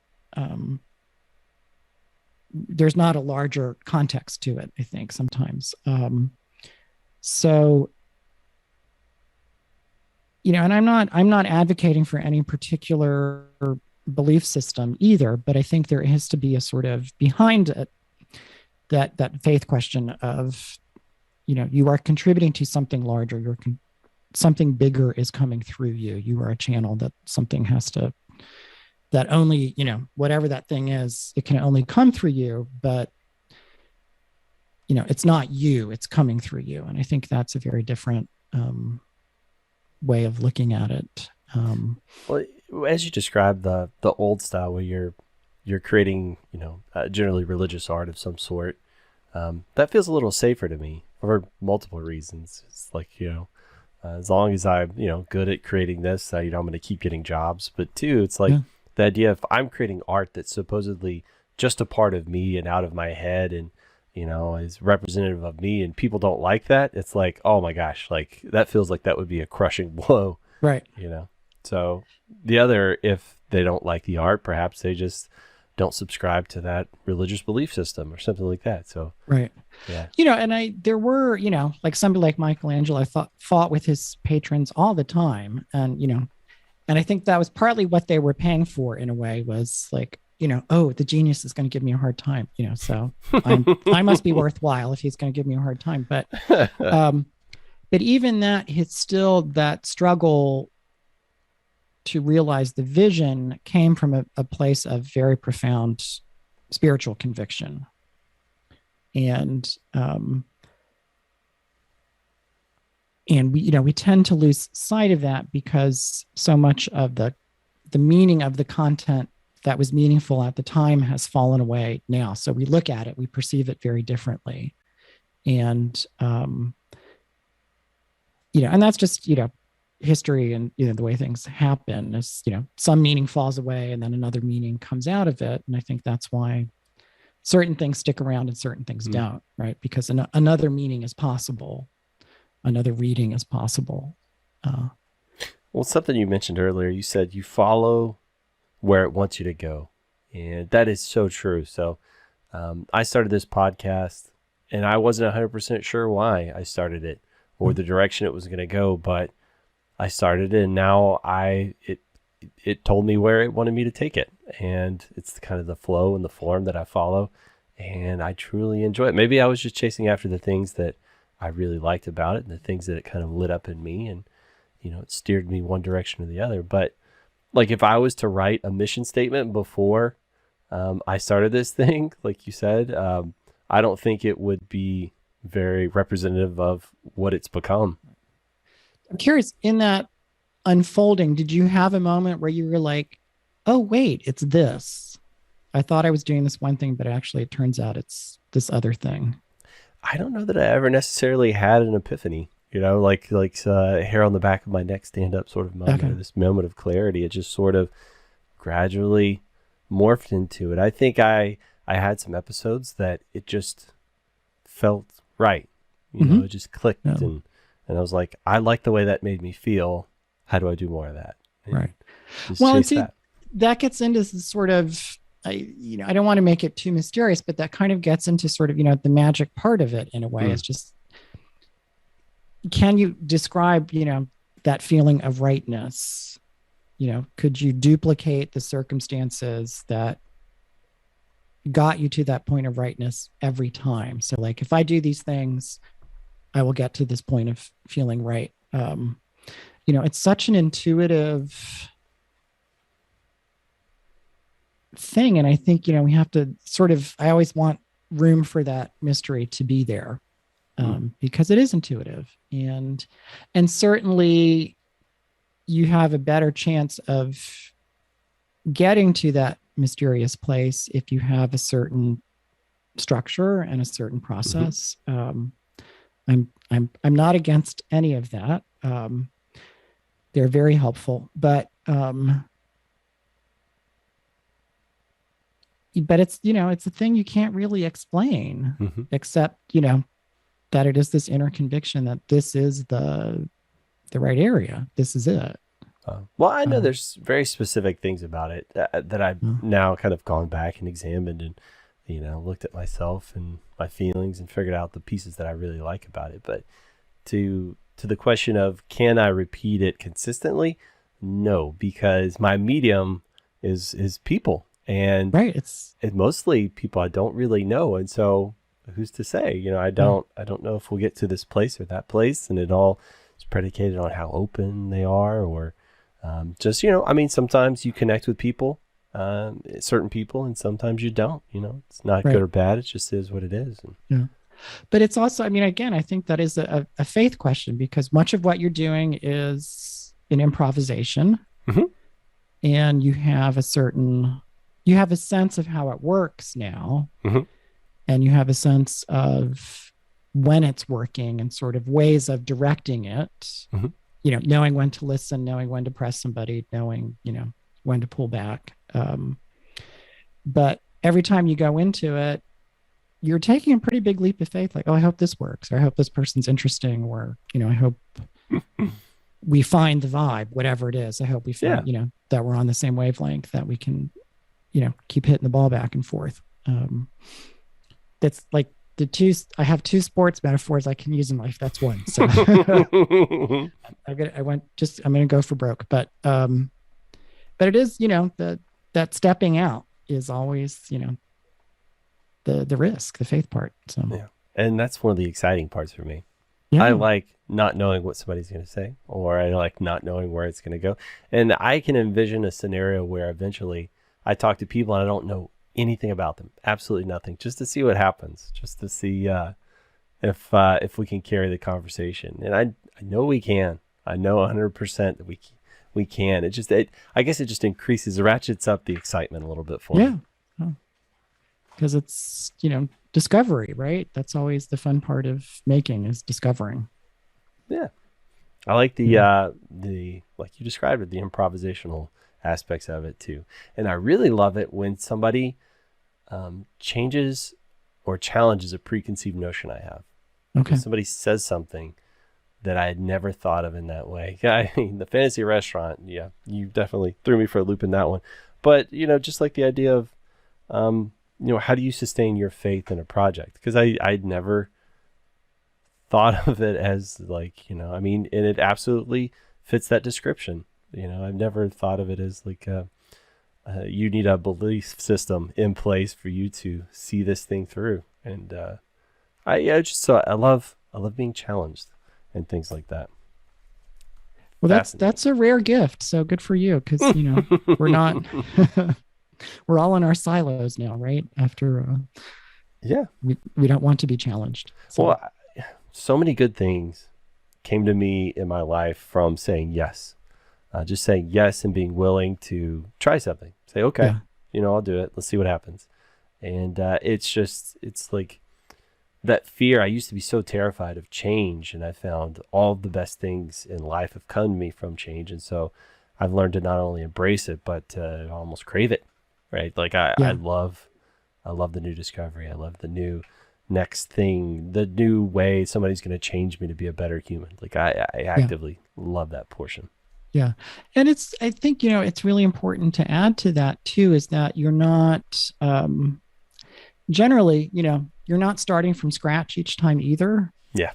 there's not a larger context to it, I think, sometimes. So, and I'm not advocating for any particular belief system either, but I think there has to be a sort of behind it, that faith question of, you are contributing to something larger. Something bigger is coming through you. You are a channel that something has to, that only, whatever that thing is, it can only come through you, but, it's not you, it's coming through you. And I think that's a very different way of looking at it. Well, as you described the old style where you're creating, generally religious art of some sort, that feels a little safer to me for multiple reasons. It's like, as long as I'm, good at creating this, I'm going to keep getting jobs. But two, it's like the idea if I'm creating art that's supposedly just a part of me and out of my head and, is representative of me, and people don't like that, it's like, oh my gosh, like that feels like that would be a crushing blow. Right. So the other, if they don't like the art, perhaps they just don't subscribe to that religious belief system or something like that. So, right. Yeah. And there were, like somebody like Michelangelo, fought with his patrons all the time. And, and I think that was partly what they were paying for in a way, was like, oh, the genius is going to give me a hard time, so I must be worthwhile if he's going to give me a hard time. But even that, it's still that struggle to realize the vision came from a place of very profound spiritual conviction. And we tend to lose sight of that because so much of the meaning of the content that was meaningful at the time has fallen away now. So we look at it, we perceive it very differently. And, and that's just, history and the way things happen is some meaning falls away and then another meaning comes out of it, and I think that's why certain things stick around and certain things don't, right? Because another meaning is possible, another reading is possible. Well, something you mentioned earlier, you said you follow where it wants you to go, and that is so true. So I started this podcast and I wasn't 100% sure why I started it or the direction it was going to go, but I started it, and now it told me where it wanted me to take it, and it's kind of the flow and the form that I follow, and I truly enjoy it. Maybe I was just chasing after the things that I really liked about it and the things that it kind of lit up in me, and it steered me one direction or the other. But like if I was to write a mission statement before I started this thing, like you said, I don't think it would be very representative of what it's become. I'm curious, in that unfolding, did you have a moment where you were like, oh, wait, it's this? I thought I was doing this one thing, but actually it turns out it's this other thing. I don't know that I ever necessarily had an epiphany, like hair on the back of my neck stand up sort of moment, or this moment of clarity. It just sort of gradually morphed into it. I think I had some episodes that it just felt right. It just clicked, and I was like, I like the way that made me feel. How do I do more of that? And right. Well, and see, that gets into sort of, I don't want to make it too mysterious, but that kind of gets into sort of, the magic part of it in a way. It's just, can you describe, that feeling of rightness? Could you duplicate the circumstances that got you to that point of rightness every time? So like, if I do these things, I will get to this point of feeling right. It's such an intuitive thing. And I think, we have to I always want room for that mystery to be there, because it is intuitive. And certainly you have a better chance of getting to that mysterious place if you have a certain structure and a certain process. I'm not against any of that. They're very helpful, but it's it's a thing you can't really explain, except that it is this inner conviction that this is the right area. This is it. Well, I know there's very specific things about it that I've now kind of gone back and examined and looked at myself and my feelings and figured out the pieces that I really like about it. But to the question of, can I repeat it consistently? No, because my medium is people, and it's mostly people I don't really know. And so who's to say, I don't know if we'll get to this place or that place, and it all is predicated on how open they are, or just, sometimes you connect with people, certain people, and sometimes you don't. It's not good or bad. It just is what it is. Yeah. But it's also, again, I think that is a faith question, because much of what you're doing is an improvisation, and you have a sense of how it works now, and you have a sense of when it's working and sort of ways of directing it, knowing when to listen, knowing when to press somebody, knowing, when to pull back. But every time you go into it, you're taking a pretty big leap of faith. Like, oh, I hope this works, or I hope this person's interesting, or, I hope we find the vibe, whatever it is. I hope we find, that we're on the same wavelength, that we can, keep hitting the ball back and forth. That's like I have two sports metaphors I can use in life. That's one. So I'm going to go for broke, but it is, that stepping out is always, the risk, the faith part. So yeah, and that's one of the exciting parts for me. Yeah. I like not knowing what somebody's going to say, or I like not knowing where it's going to go. And I can envision a scenario where eventually I talk to people and I don't know anything about them, absolutely nothing, just to see what happens, just to see if we can carry the conversation. And I know we can. I know 100% that we can. I guess it just increases, ratchets up the excitement a little bit for me. Yeah. Because it's, discovery, right? That's always the fun part of making, is discovering. Yeah. I like Yeah. the like you described it, the improvisational aspects of it too. And I really love it when somebody changes or challenges a preconceived notion I have. Like if Okay. somebody says something that I had never thought of in that way. Yeah, I mean, the fantasy restaurant, yeah, you definitely threw me for a loop in that one. But, just like the idea of, how do you sustain your faith in a project? Because I'd never thought of it as like, I mean, and it absolutely fits that description. I've never thought of it as like, you need a belief system in place for you to see this thing through. And I love being challenged and things like that. Well, Fascinating. that's a rare gift. So good for you, because we're not we're all in our silos now, right? After Yeah. we don't want to be challenged. So Well, so many good things came to me in my life from saying yes. Just saying yes and being willing to try something. Say, okay, yeah, I'll do it. Let's see what happens. And it's like that fear. I used to be so terrified of change, and I found all the best things in life have come to me from change. And so I've learned to not only embrace it, but almost crave it, right? Like yeah, I love the new discovery. I love the new next thing, the new way somebody's going to change me to be a better human. Like I yeah, actively love that portion. yeah. And I think, it's really important to add to that too, is that you're not generally, you're not starting from scratch each time either. Yeah.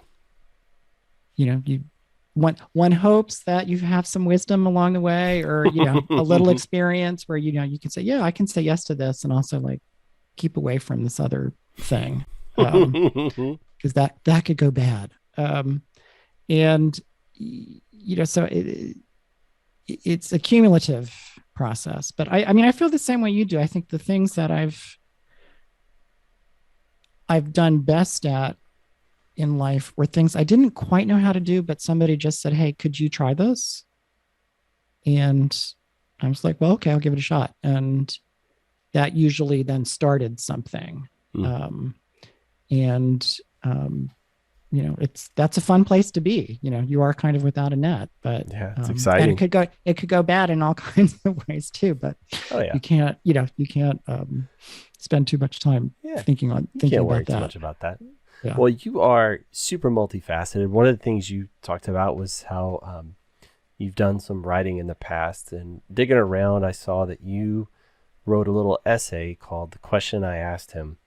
You one hopes that you have some wisdom along the way, or a little experience where you can say, yeah, I can say yes to this, and also like keep away from this other thing, because that could go bad. And so it's a cumulative process. But I mean, I feel the same way you do. I think the things that I've done best at in life were things I didn't quite know how to do, but somebody just said, hey, could you try this? And I was like, well, okay, I'll give it a shot. And that usually then started something. Mm. Um, and that's a fun place to be. You are kind of without a net, but Yeah, it's and exciting. it could go bad in all kinds of ways too. But Oh yeah. you can't spend too much time Yeah. You thinking can't worry about too that. much about that. Yeah. Well, you are super multifaceted. One of the things you talked about was how you've done some writing in the past, and digging around, I saw that you wrote a little essay called "The Question I Asked Him."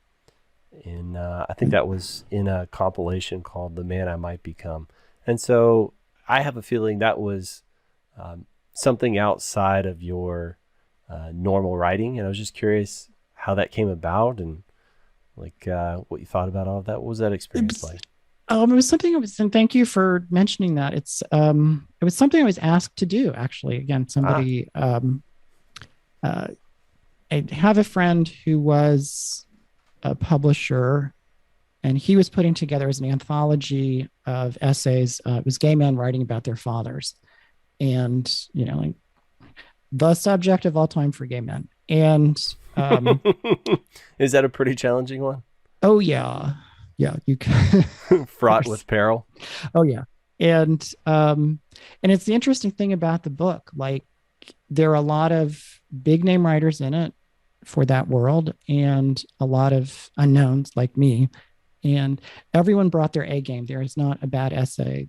In I think that was in a compilation called "The Man I Might Become," and so I have a feeling that was something outside of your normal writing, and I was just curious how that came about and like what you thought about all of that. What was that experience like? It was something and thank you for mentioning that. It was something I was asked to do, actually. Again, Ah, somebody, uh, I have a friend who was a publisher, and he was putting together as an anthology of essays. It was gay men writing about their fathers, and like the subject of all time for gay men. And is that a pretty challenging one? oh yeah, yeah, you can, of Fraught course. with peril. Oh yeah, and it's the interesting thing about the book. Like there are a lot of big name writers in it for that world, and a lot of unknowns like me. And everyone brought their A game. There is not a bad essay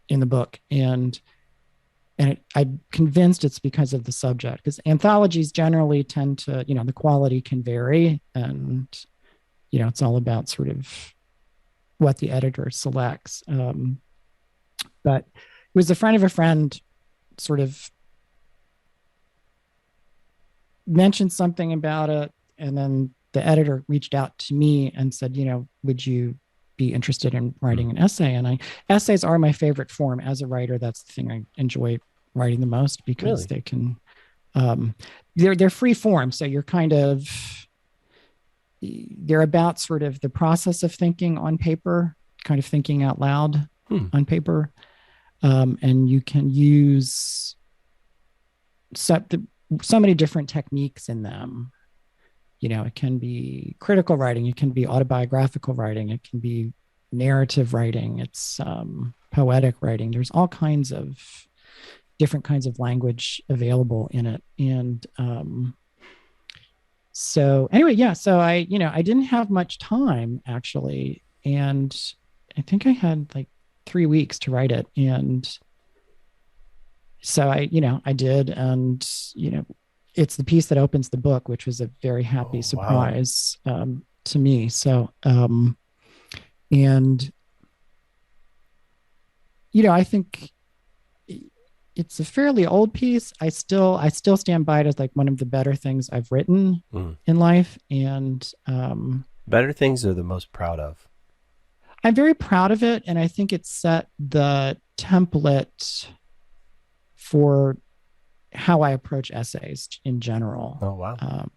in the book, and I'm convinced it's because of the subject. Because anthologies generally tend to, the quality can vary, and it's all about sort of what the editor selects. But it was a friend of a friend sort of mentioned something about it, and then the editor reached out to me and said, would you be interested in writing an essay? And essays are my favorite form as a writer. That's the thing I enjoy writing the most, because Really? they can they're free form, so you're kind of they're about sort of the process of thinking on paper, kind of thinking out loud Hmm. on paper. And you can use so, so many different techniques in them. It can be critical writing, it can be autobiographical writing, it can be narrative writing, it's poetic writing. There's all kinds of different kinds of language available in it. And so anyway, yeah, so I didn't have much time actually. And I think I had like 3 weeks to write it. And so I did. And, it's the piece that opens the book, which was a very happy Oh, wow. surprise to me. So, and, I think it's a fairly old piece. I still stand by it as like one of the better things I've written Mm. in life. And Better things are the most proud of. I'm very proud of it. And I think it set the template for how I approach essays in general. Oh, wow.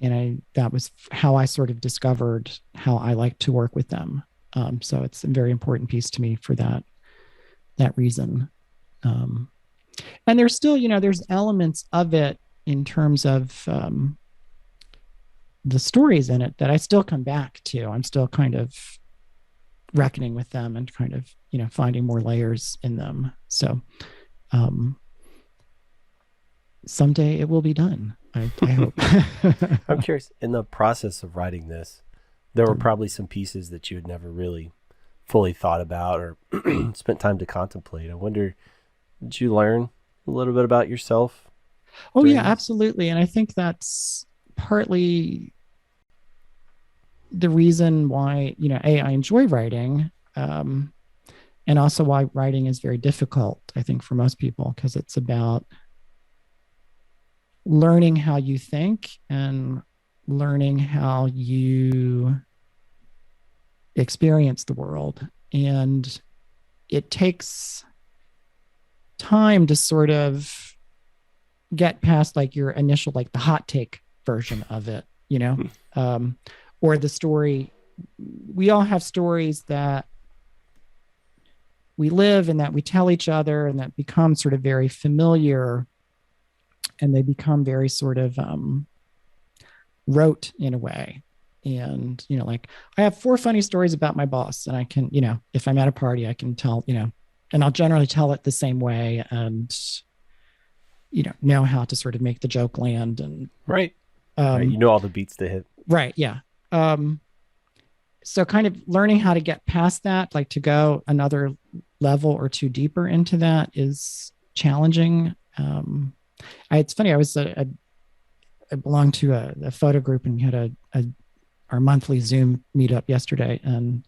And that was how I sort of discovered how I like to work with them. So it's a very important piece to me for that reason. Um, and there's still, there's elements of it in terms of the stories in it that I still come back to. I'm still kind of reckoning with them and kind of, finding more layers in them. So um, someday it will be done. I hope. I'm curious, in the process of writing this, there were probably some pieces that you had never really fully thought about or spent time to contemplate. I wonder, did you learn a little bit about yourself Oh during yeah, this? absolutely. And I think that's partly the reason why, I enjoy writing, and also why writing is very difficult, I think, for most people, because it's about learning how you think and learning how you experience the world. And it takes time to sort of get past like your initial, like the hot take version of it, um, or the story. We all have stories that we live and that we tell each other and that become sort of very familiar, and they become very sort of rote in a way. And, like I have 4 funny stories about my boss, and I can, if I'm at a party, I can tell, and I'll generally tell it the same way and, know how to sort of make the joke land. And, Right. Right. You um, know all the beats to hit. right. Yeah. Um, so kind of learning how to get past that, like to go another level or two deeper into that is challenging. It's funny. I belonged to a photo group, and we had our monthly Zoom meetup yesterday. And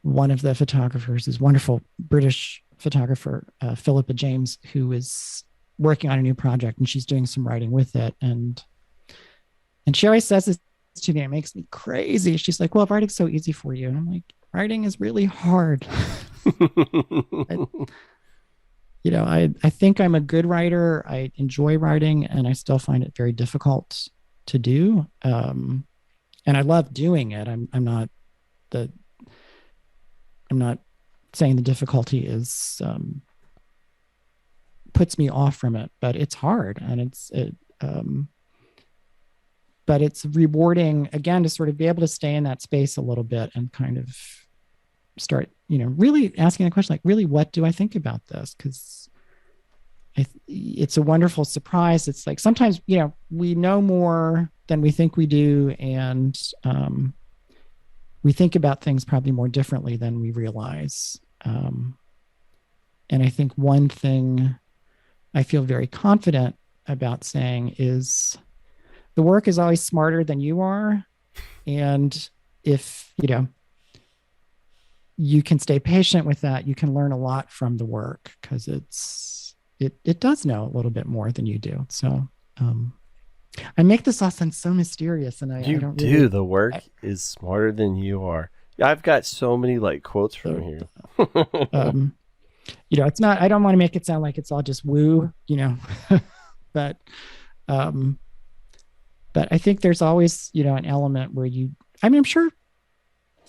one of the photographers is wonderful British photographer, Philippa James, who is working on a new project, and she's doing some writing with it. And she always says this to me, it makes me crazy. She's like, well, writing's so easy for you. And I'm like, writing is really hard. I, I think I'm a good writer. I enjoy writing, and I still find it very difficult to do. And I love doing it. The I'm not saying the difficulty is puts me off from it, but it's hard, and but it's rewarding again to sort of be able to stay in that space a little bit and kind of start, really asking the question, like, really, what do I think about this? Because it's a wonderful surprise. It's like sometimes, we know more than we think we do, and we think about things probably more differently than we realize. And I think one thing I feel very confident about saying is the work is always smarter than you are. And if, you can stay patient with that, you can learn a lot from the work, because it does know a little bit more than you do. So I make this all sound so mysterious, and I You don't do. really. The work is smarter than you are. I've got so many like quotes from here. um, it's not. I don't want to make it sound like it's all just woo, but um, but I think there's always, an element where I'm sure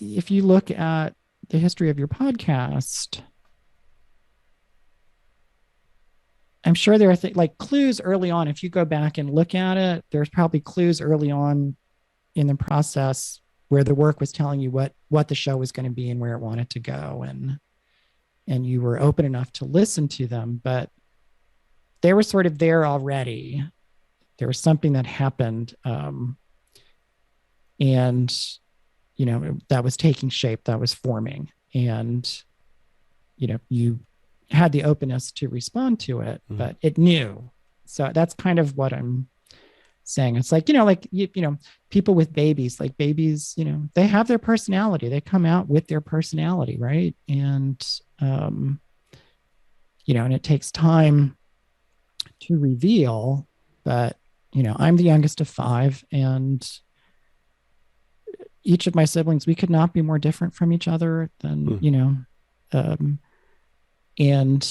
if you look at the history of your podcast, I'm sure there are like clues early on. If you go back and look at it, there's probably clues early on in the process where the work was telling you what the show was going to be and where it wanted to go. and you were open enough to listen to them, but they were sort of there already. There was something that happened, and that was taking shape, that was forming, and you had the openness to respond to it, but it knew. So that's kind of what I'm saying. It's like, people with babies, like babies, they have their personality. They come out with their personality, right? And, and it takes time to reveal, but, I'm the youngest of 5, and each of my siblings, we could not be more different from each other than, and,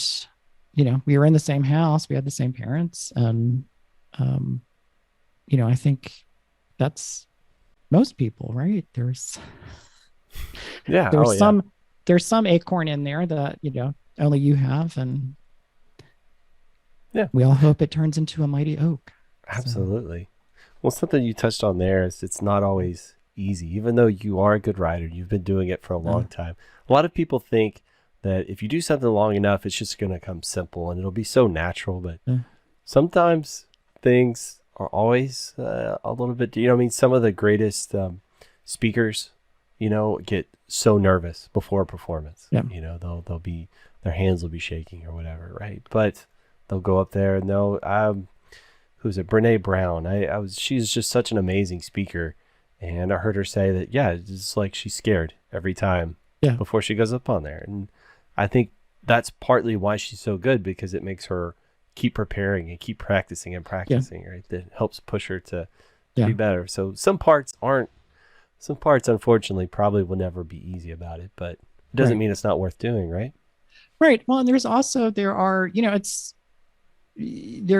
we were in the same house, we had the same parents, and, I think that's most people, right? There's Yeah. there's Oh, yeah. there's some acorn in there that, only you have, and Yeah. we all hope it turns into a mighty oak. Absolutely. So. Well, something you touched on there is it's not always easy, even though you are a good writer. You've been doing it for a long time. A lot of people think that if you do something long enough, it's just going to come simple and it'll be so natural. But sometimes things are always a little bit, some of the greatest speakers, get so nervous before a performance. Yeah. They'll be, their hands will be shaking or whatever, right? But they'll go up there and who's it? Brene Brown. She's just such an amazing speaker. And I heard her say that, it's like she's scared every time before she goes up on there. And I think that's partly why she's so good, because it makes her keep preparing and keep practicing and practicing, right? That helps push her to be better. So some parts, unfortunately, probably will never be easy about it, but it doesn't mean it's not worth doing, right? Right. Well, and there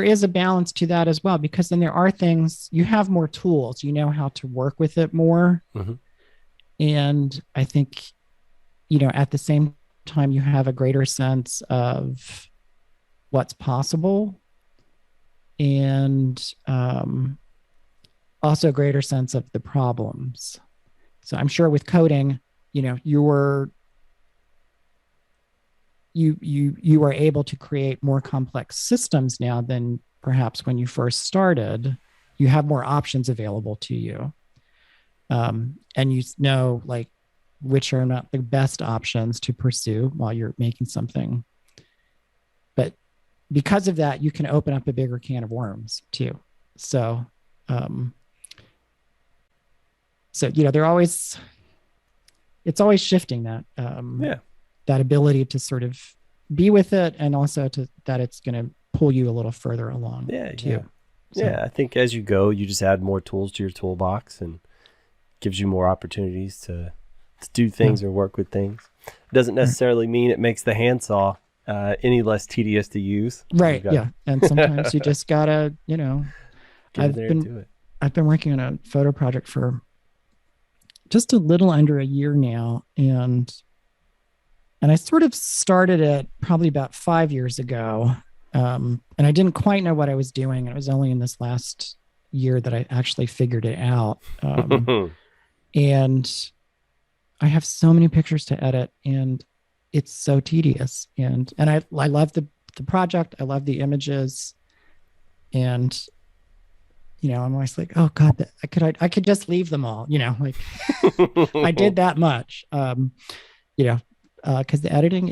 is a balance to that as well, because then there are things, you have more tools, how to work with it more. Mm-hmm. And I think, at the same time, you have a greater sense of what's possible, and also a greater sense of the problems. So I'm sure with coding, you are able to create more complex systems now than perhaps when you first started. You have more options available to you. And like which are not the best options to pursue while you're making something. But because of that, you can open up a bigger can of worms too. So, it's always shifting that, that ability to sort of be with it, and also that it's going to pull you a little further along too. So, I think as you go, you just add more tools to your toolbox and gives you more opportunities to do things or work with things. It doesn't necessarily mean it makes the handsaw any less tedious to use. Right. Yeah. And sometimes you just gotta, I've been working on a photo project for just a little under a year now. And I sort of started it probably about 5 years ago. And I didn't quite know what I was doing. It was only in this last year that I actually figured it out. And I have so many pictures to edit, and it's so tedious. And I love the project. I love the images. And, I'm always like, oh God, I could just leave them all, like I did that much, because the editing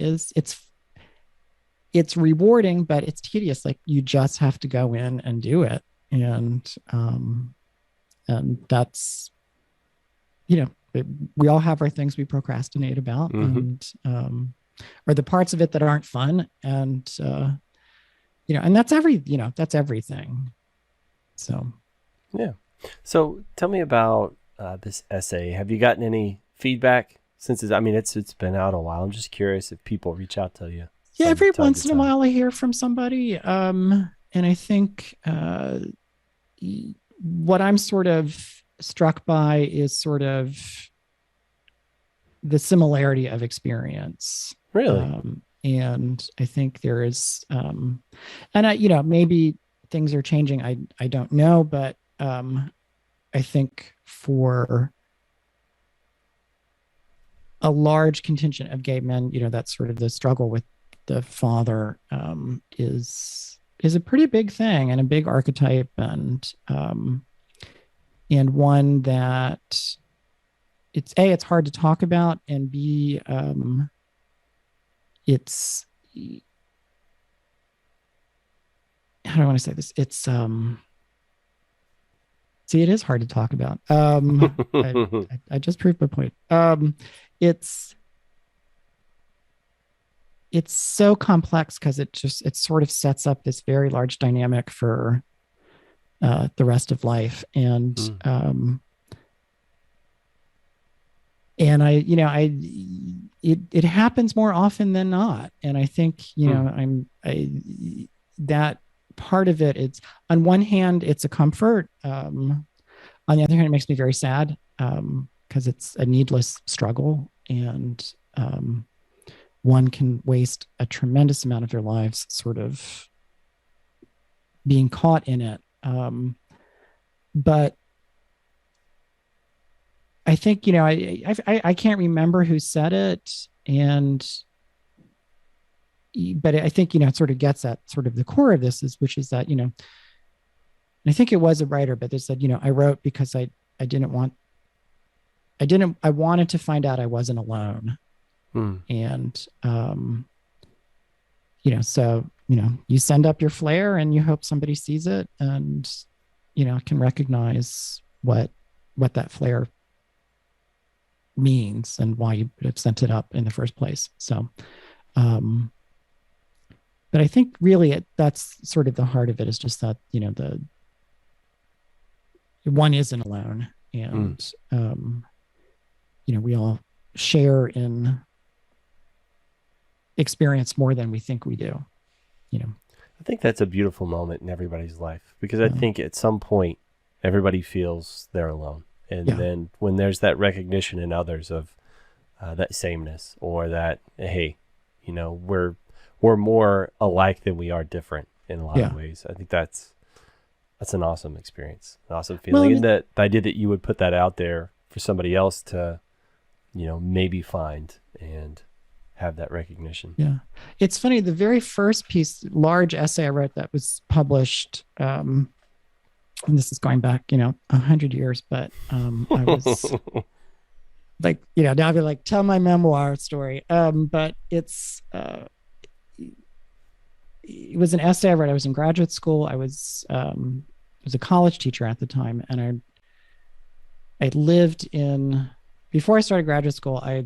it's rewarding, but it's tedious. Like you just have to go in and do it. And that's, we all have our things we procrastinate about, and or the parts of it that aren't fun. And, and that's everything. So, yeah. So tell me about this essay. Have you gotten any feedback since it's been out a while? I'm just curious if people reach out to you. Yeah, every once in a while I hear from somebody. And I think what I'm sort of struck by is sort of the similarity of experience. Really? And I think there is, and maybe things are changing. I don't know, but I think for a large contingent of gay men, that's sort of the struggle with the father, is a pretty big thing and a big archetype, and one that it's hard to talk about, and B, it's, how do I want to say this? It's see, it is hard to talk about. I just proved my point. It's so complex because it sort of sets up this very large dynamic for the rest of life, and it happens more often than not, and I think that part of it, it's, on one hand it's a comfort, on the other hand it makes me very sad, because it's a needless struggle, and one can waste a tremendous amount of their lives sort of being caught in it. But I think, I can't remember who said it, but I think, it sort of gets at sort of the core of this, which is that, I think it was a writer, but they said, I wrote because I wanted to find out I wasn't alone. And, so, you send up your flare and you hope somebody sees it and, can recognize what that flare means and why you have sent it up in the first place. So, but I think really that's sort of the heart of it, is just that, the one isn't alone, and, we all share in experience more than we think we do. I think that's a beautiful moment in everybody's life, because I think at some point everybody feels they're alone, and then when there's that recognition in others of that sameness, or that, hey, we're more alike than we are different in a lot of ways. I think that's an awesome experience, an awesome feeling, and that the idea that you would put that out there for somebody else to maybe find and have that recognition. Yeah. It's funny, the very first large essay I wrote that was published, and this is going back, 100 years, but I was like, now I'd be like, tell my memoir story. But it was an essay I wrote. I was in graduate school. I was a college teacher at the time, and I lived before I started graduate school, I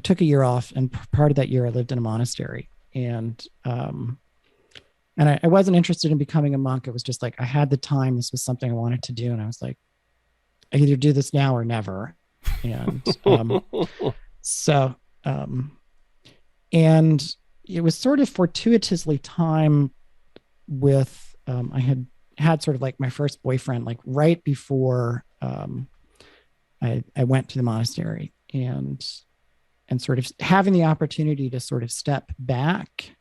took a year off, and part of that year I lived in a monastery, and I wasn't interested in becoming a monk. It was just like, I had the time. This was something I wanted to do. And I was like, I either do this now or never. And and it was sort of fortuitously timed with, I had sort of like my first boyfriend, like right before I went to the monastery, and sort of having the opportunity to sort of step back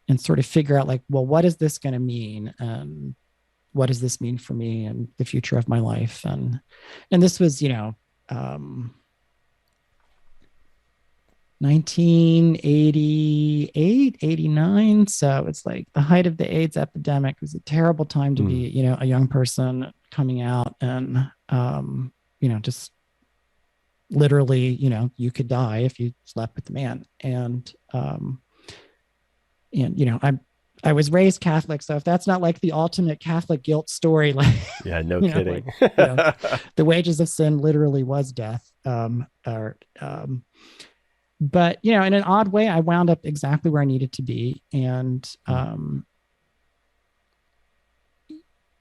and sort of figure out, like, well, what is this going to mean? And what does this mean for me and the future of my life? And this was, 1988, 89. So it's like the height of the AIDS epidemic. It was a terrible time to be, a young person coming out, and, just literally, you could die if you slept with the man. And I was raised Catholic, so if that's not like the ultimate Catholic guilt story, like, yeah, no kidding. The wages of sin literally was death. But in an odd way, I wound up exactly where I needed to be, and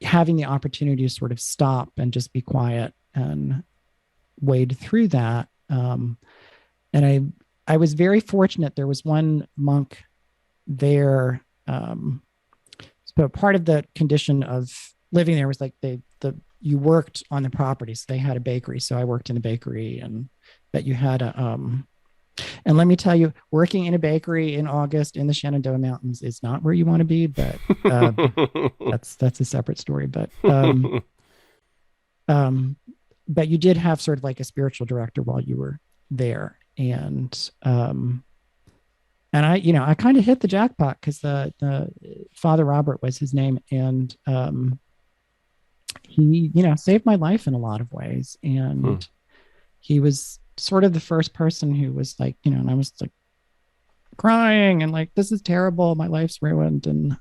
having the opportunity to sort of stop and just be quiet and wade through that. And I was very fortunate. There was one monk there. So part of the condition of living there was like you worked on the property. So they had a bakery. So I worked in the bakery, but you had and let me tell you, working in a bakery in August in the Shenandoah Mountains is not where you want to be, but that's a separate story. But you did have sort of like a spiritual director while you were there. And I kind of hit the jackpot because the Father Robert was his name, and he, saved my life in a lot of ways. Hmm. And he was sort of the first person who was like, and I was like crying and like, this is terrible, my life's ruined. And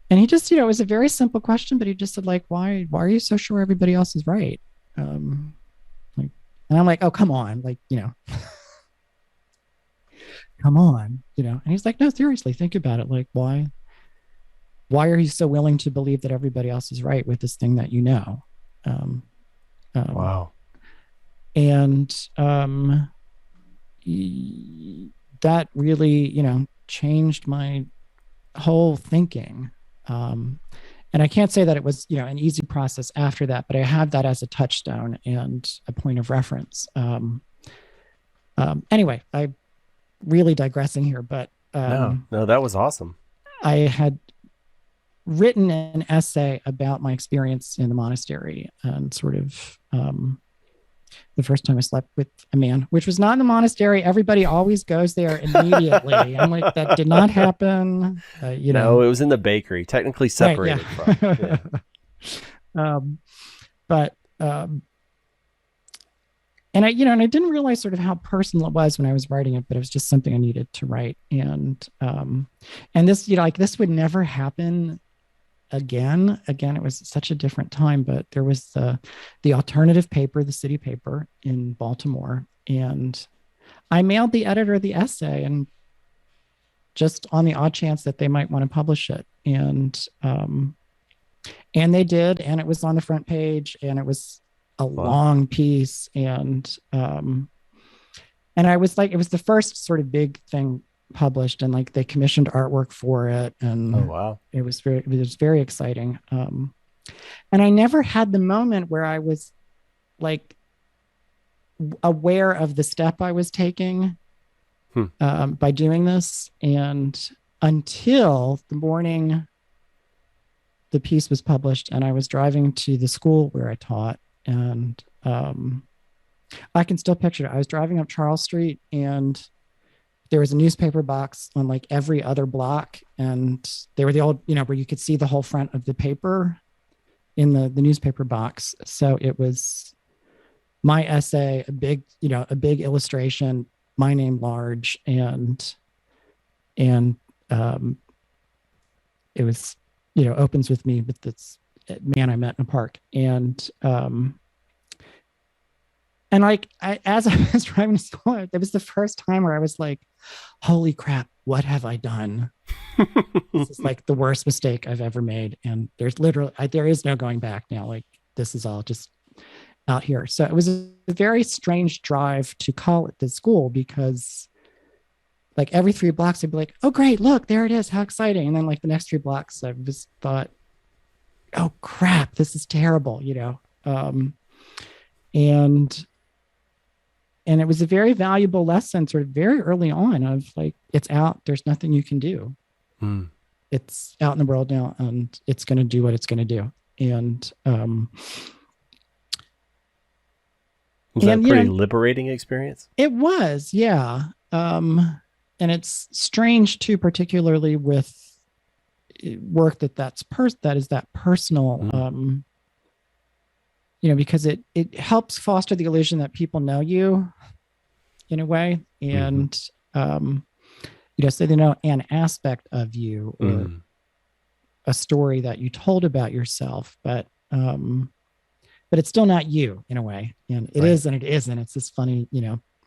he just, it was a very simple question, but he just said like, why are you so sure everybody else is right? Like, and I'm like, oh, come on, like, come on, and he's like, no, seriously, think about it. Like, why are you so willing to believe that everybody else is right with this thing that um, um, Wow. and that really, changed my whole thinking. And I can't say that it was, an easy process after that, but I have that as a touchstone and a point of reference. Anyway, I really digressing here, but No, that was awesome. I had written an essay about my experience in the monastery and sort of the first time I slept with a man, which was not in the monastery. Everybody always goes there immediately. I'm like, that did not happen. No, it was in the bakery, technically separated right, yeah. from. Yeah. But and I didn't realize sort of how personal it was when I was writing it, but it was just something I needed to write. And this, like this would never happen again. It was such a different time, but there was the alternative paper, the city paper in Baltimore. And I mailed the editor the essay, and just on the odd chance that they might want to publish it. And they did, and it was on the front page, and it was a long piece. And I was like, it was the first sort of big thing published, and like they commissioned artwork for it. And Oh, wow. it was very exciting. And I never had the moment where I was like aware of the step I was taking by doing this. And until the morning the piece was published, and I was driving to the school where I taught, and I can still picture it. I was driving up Charles Street, and there was a newspaper box on like every other block, and they were the old, where you could see the whole front of the paper in the newspaper box. So it was my essay, a big illustration, my name large, and it was, opens with me with this man I met in a park. And like, as I was driving to school, it was the first time where I was like, holy crap, what have I done? This is like the worst mistake I've ever made. And there's literally, there is no going back now. Like, this is all just out here. So it was a very strange drive to call it the school, because like every 3 blocks, I'd be like, oh, great, look, there it is. How exciting. And then like the next 3 blocks, I just thought, oh crap, this is terrible, and it was a very valuable lesson sort of very early on of like, it's out, there's nothing you can do. It's out in the world now, and it's going to do what it's going to do. And was that a pretty liberating experience? It was, yeah. And it's strange too, particularly with work that is that personal, because it helps foster the illusion that people know you in a way. And, so they know an aspect of you, or a story that you told about yourself, but it's still not you in a way. And it is, and it isn't. It's this funny,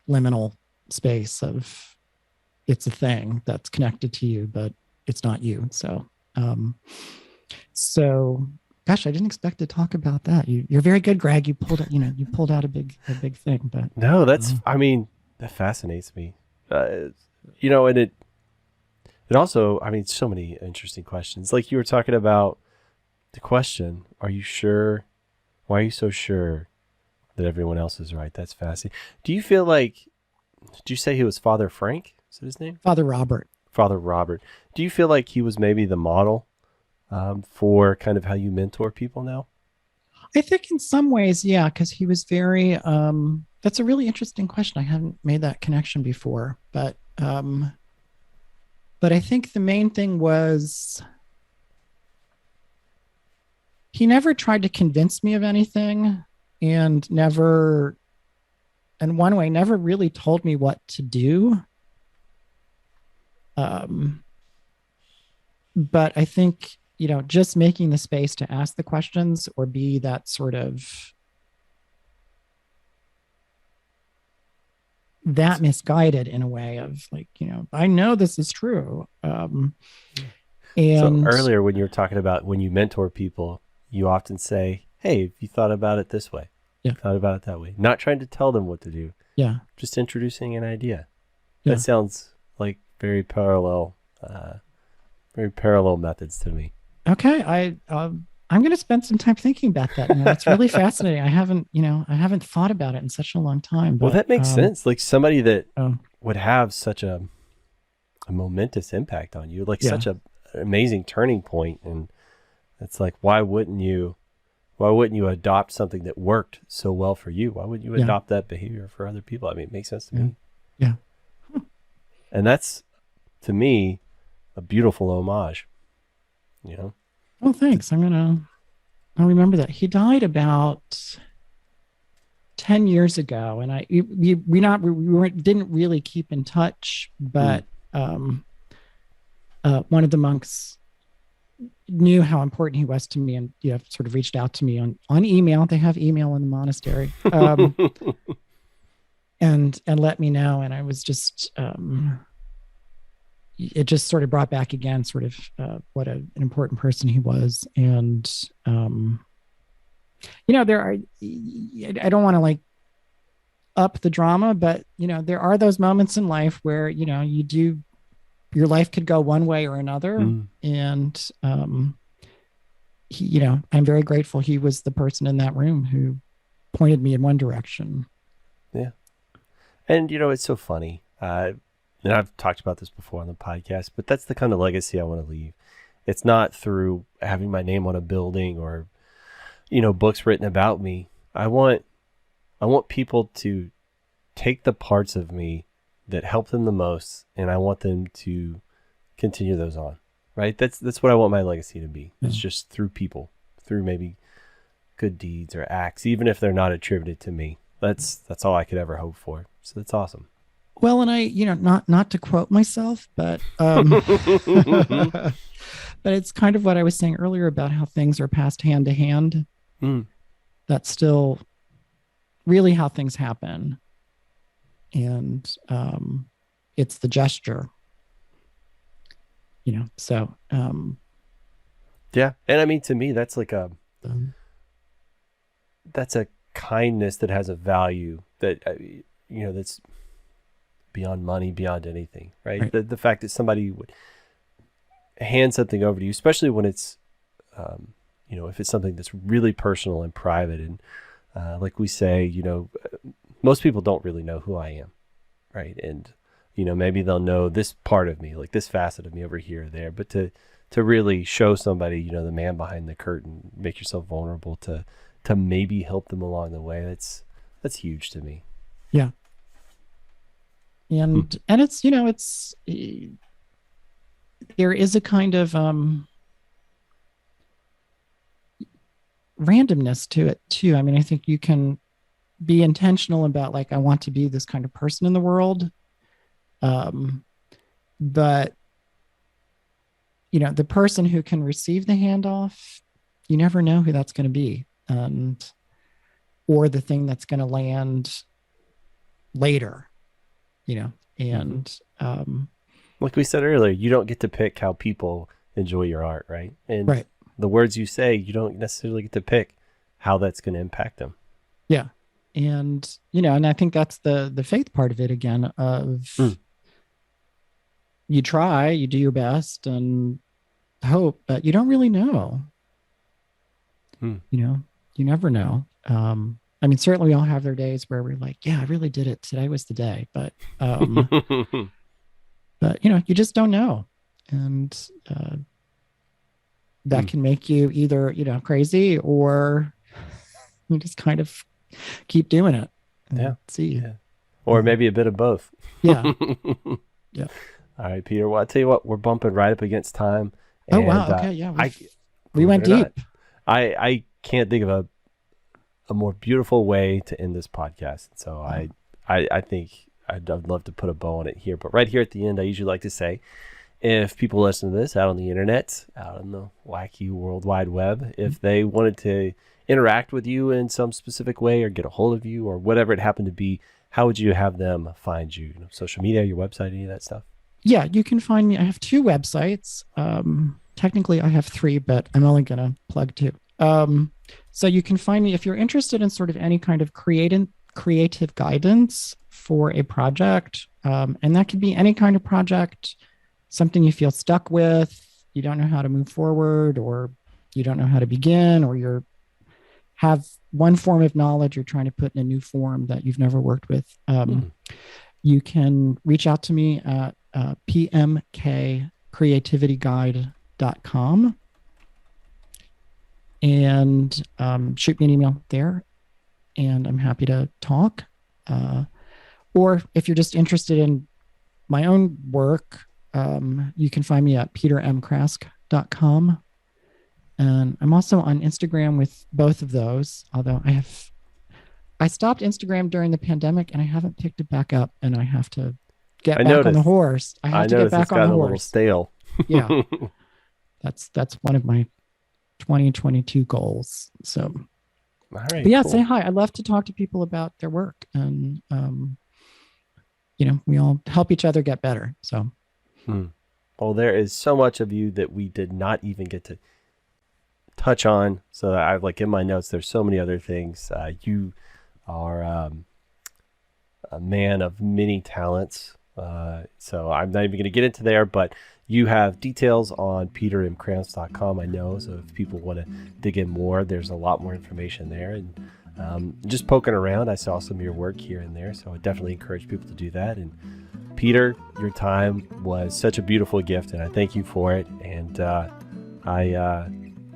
liminal space of, it's a thing that's connected to you, but it's not you. So, gosh, I didn't expect to talk about that. You're very good, Greg. You pulled out a big thing, but no, that's, that fascinates me. And it also, so many interesting questions. Like you were talking about the question, are you sure? Why are you so sure that everyone else is right? That's fascinating. Do you feel like, did you say he was Father Frank? Is that his name? Father Robert. Father Robert. Do you feel like he was maybe the model for kind of how you mentor people now? I think in some ways, yeah, because he was very, That's a really interesting question. I haven't made that connection before, but I think the main thing was he never tried to convince me of anything, and never, in one way, never really told me what to do. Um, but I think, just making the space to ask the questions or be that sort of that misguided in a way of like, I know this is true. So And earlier when you were talking about when you mentor people, you often say, hey, have you thought about it this way? yeah, Thought about it that way. Not trying to tell them what to do, yeah, just introducing an idea. yeah. That sounds like very parallel methods to me. Okay. I'm going to spend some time thinking about that. It's really fascinating. I haven't thought about it in such a long time, Well, but, that makes sense. Like somebody that oh, would have such a momentous impact on you, like yeah, such an amazing turning point. And it's like, why wouldn't you adopt something that worked so well for you? Why wouldn't you yeah, adopt that behavior for other people? I mean, it makes sense to yeah, me. yeah. And that's, to me, a beautiful homage, you know? Oh, thanks. I'll remember that. He died about 10 years ago, and didn't really keep in touch, Mm. but, one of the monks knew how important he was to me, and sort of reached out to me on email. They have email in the monastery. And let me know. And I was just, it just sort of brought back again sort of, what an important person he was. And, I don't want to like up the drama, but there are those moments in life where, your life could go one way or another. Mm. And, I'm very grateful he was the person in that room who pointed me in one direction. Yeah. And, it's so funny. And I've talked about this before on the podcast, but that's the kind of legacy I want to leave. It's not through having my name on a building or, books written about me. I want people to take the parts of me that help them the most, and I want them to continue those on. Right? That's what I want my legacy to be. It's just through people, through maybe good deeds or acts, even if they're not attributed to me. That's all I could ever hope for. So that's awesome. Well, and I, not to quote myself, but, but it's kind of what I was saying earlier about how things are passed hand to hand. Mm. That's still really how things happen. And, it's the gesture, so, Yeah. And I mean, to me, that's like um, that's a kindness that has a value that, that's beyond money, beyond anything, right? right. The fact that somebody would hand something over to you, especially when it's, if it's something that's really personal and private. And like we say, most people don't really know who I am, right? And, maybe they'll know this part of me, like this facet of me over here or there, but to really show somebody, the man behind the curtain, make yourself vulnerable to maybe help them along the way. That's huge to me. Yeah. And it's, there is a kind of, randomness to it too. I mean, I think you can be intentional about like, I want to be this kind of person in the world. But the person who can receive the handoff, you never know who that's going to be, or the thing that's going to land later, and, like we said earlier, you don't get to pick how people enjoy your art, right? And right. the words you say, you don't necessarily get to pick how that's going to impact them. Yeah. And, and I think that's the faith part of it again, of you try, you do your best and hope, but you don't really know. You never know. I mean, certainly we all have their days where we're like, yeah, I really did it. Today was the day. But, but you just don't know. And that can make you either, crazy, or you just kind of keep doing it. and Yeah. see. Yeah. Or maybe a bit of both. Yeah. Yeah. All right, Peter. Well, I tell you what, we're bumping right up against time. Oh, And, wow. Okay. Yeah. I We went believe it or deep. not, I can't think of a more beautiful way to end this podcast. So I think I'd love to put a bow on it here. But right here at the end, I usually like to say, if people listen to this out on the internet, out on the wacky World Wide Web, if they wanted to interact with you in some specific way or get a hold of you or whatever it happened to be, how would you have them find you? Social media, your website, any of that stuff? Yeah, you can find me. I have 2 websites. Technically, I have 3, but I'm only going to plug 2. So you can find me if you're interested in sort of any kind of creative guidance for a project. And that could be any kind of project, something you feel stuck with, you don't know how to move forward, or you don't know how to begin, or you have one form of knowledge you're trying to put in a new form that you've never worked with. You can reach out to me at pmkcreativityguide.com and shoot me an email there, and I'm happy to talk. Or if you're just interested in my own work, you can find me at petermkrask.com. And I'm also on Instagram with both of those, although I stopped Instagram during the pandemic and I haven't picked it back up, and I have to get back on the horse. I have to get back on the horse. It's gotten a little stale. Yeah. That's one of my 2022 goals. So, all right, but yeah, cool. say hi. I love to talk to people about their work, and we all help each other get better. So, well, there is so much of you that we did not even get to touch on. So I in my notes, there's so many other things. You are a man of many talents. So I'm not even going to get into there, but you have details on petermkrask.com, I know. So if people want to dig in more, there's a lot more information there. And just poking around, I saw some of your work here and there. So I definitely encourage people to do that. And Peter, your time was such a beautiful gift, and I thank you for it. And I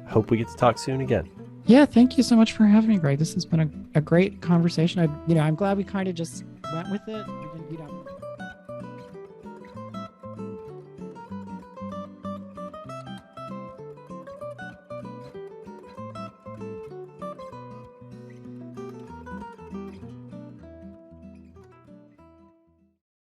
hope we get to talk soon again. Yeah, thank you so much for having me, Greg. This has been a great conversation. I'm glad we kind of just went with it. We didn't beat out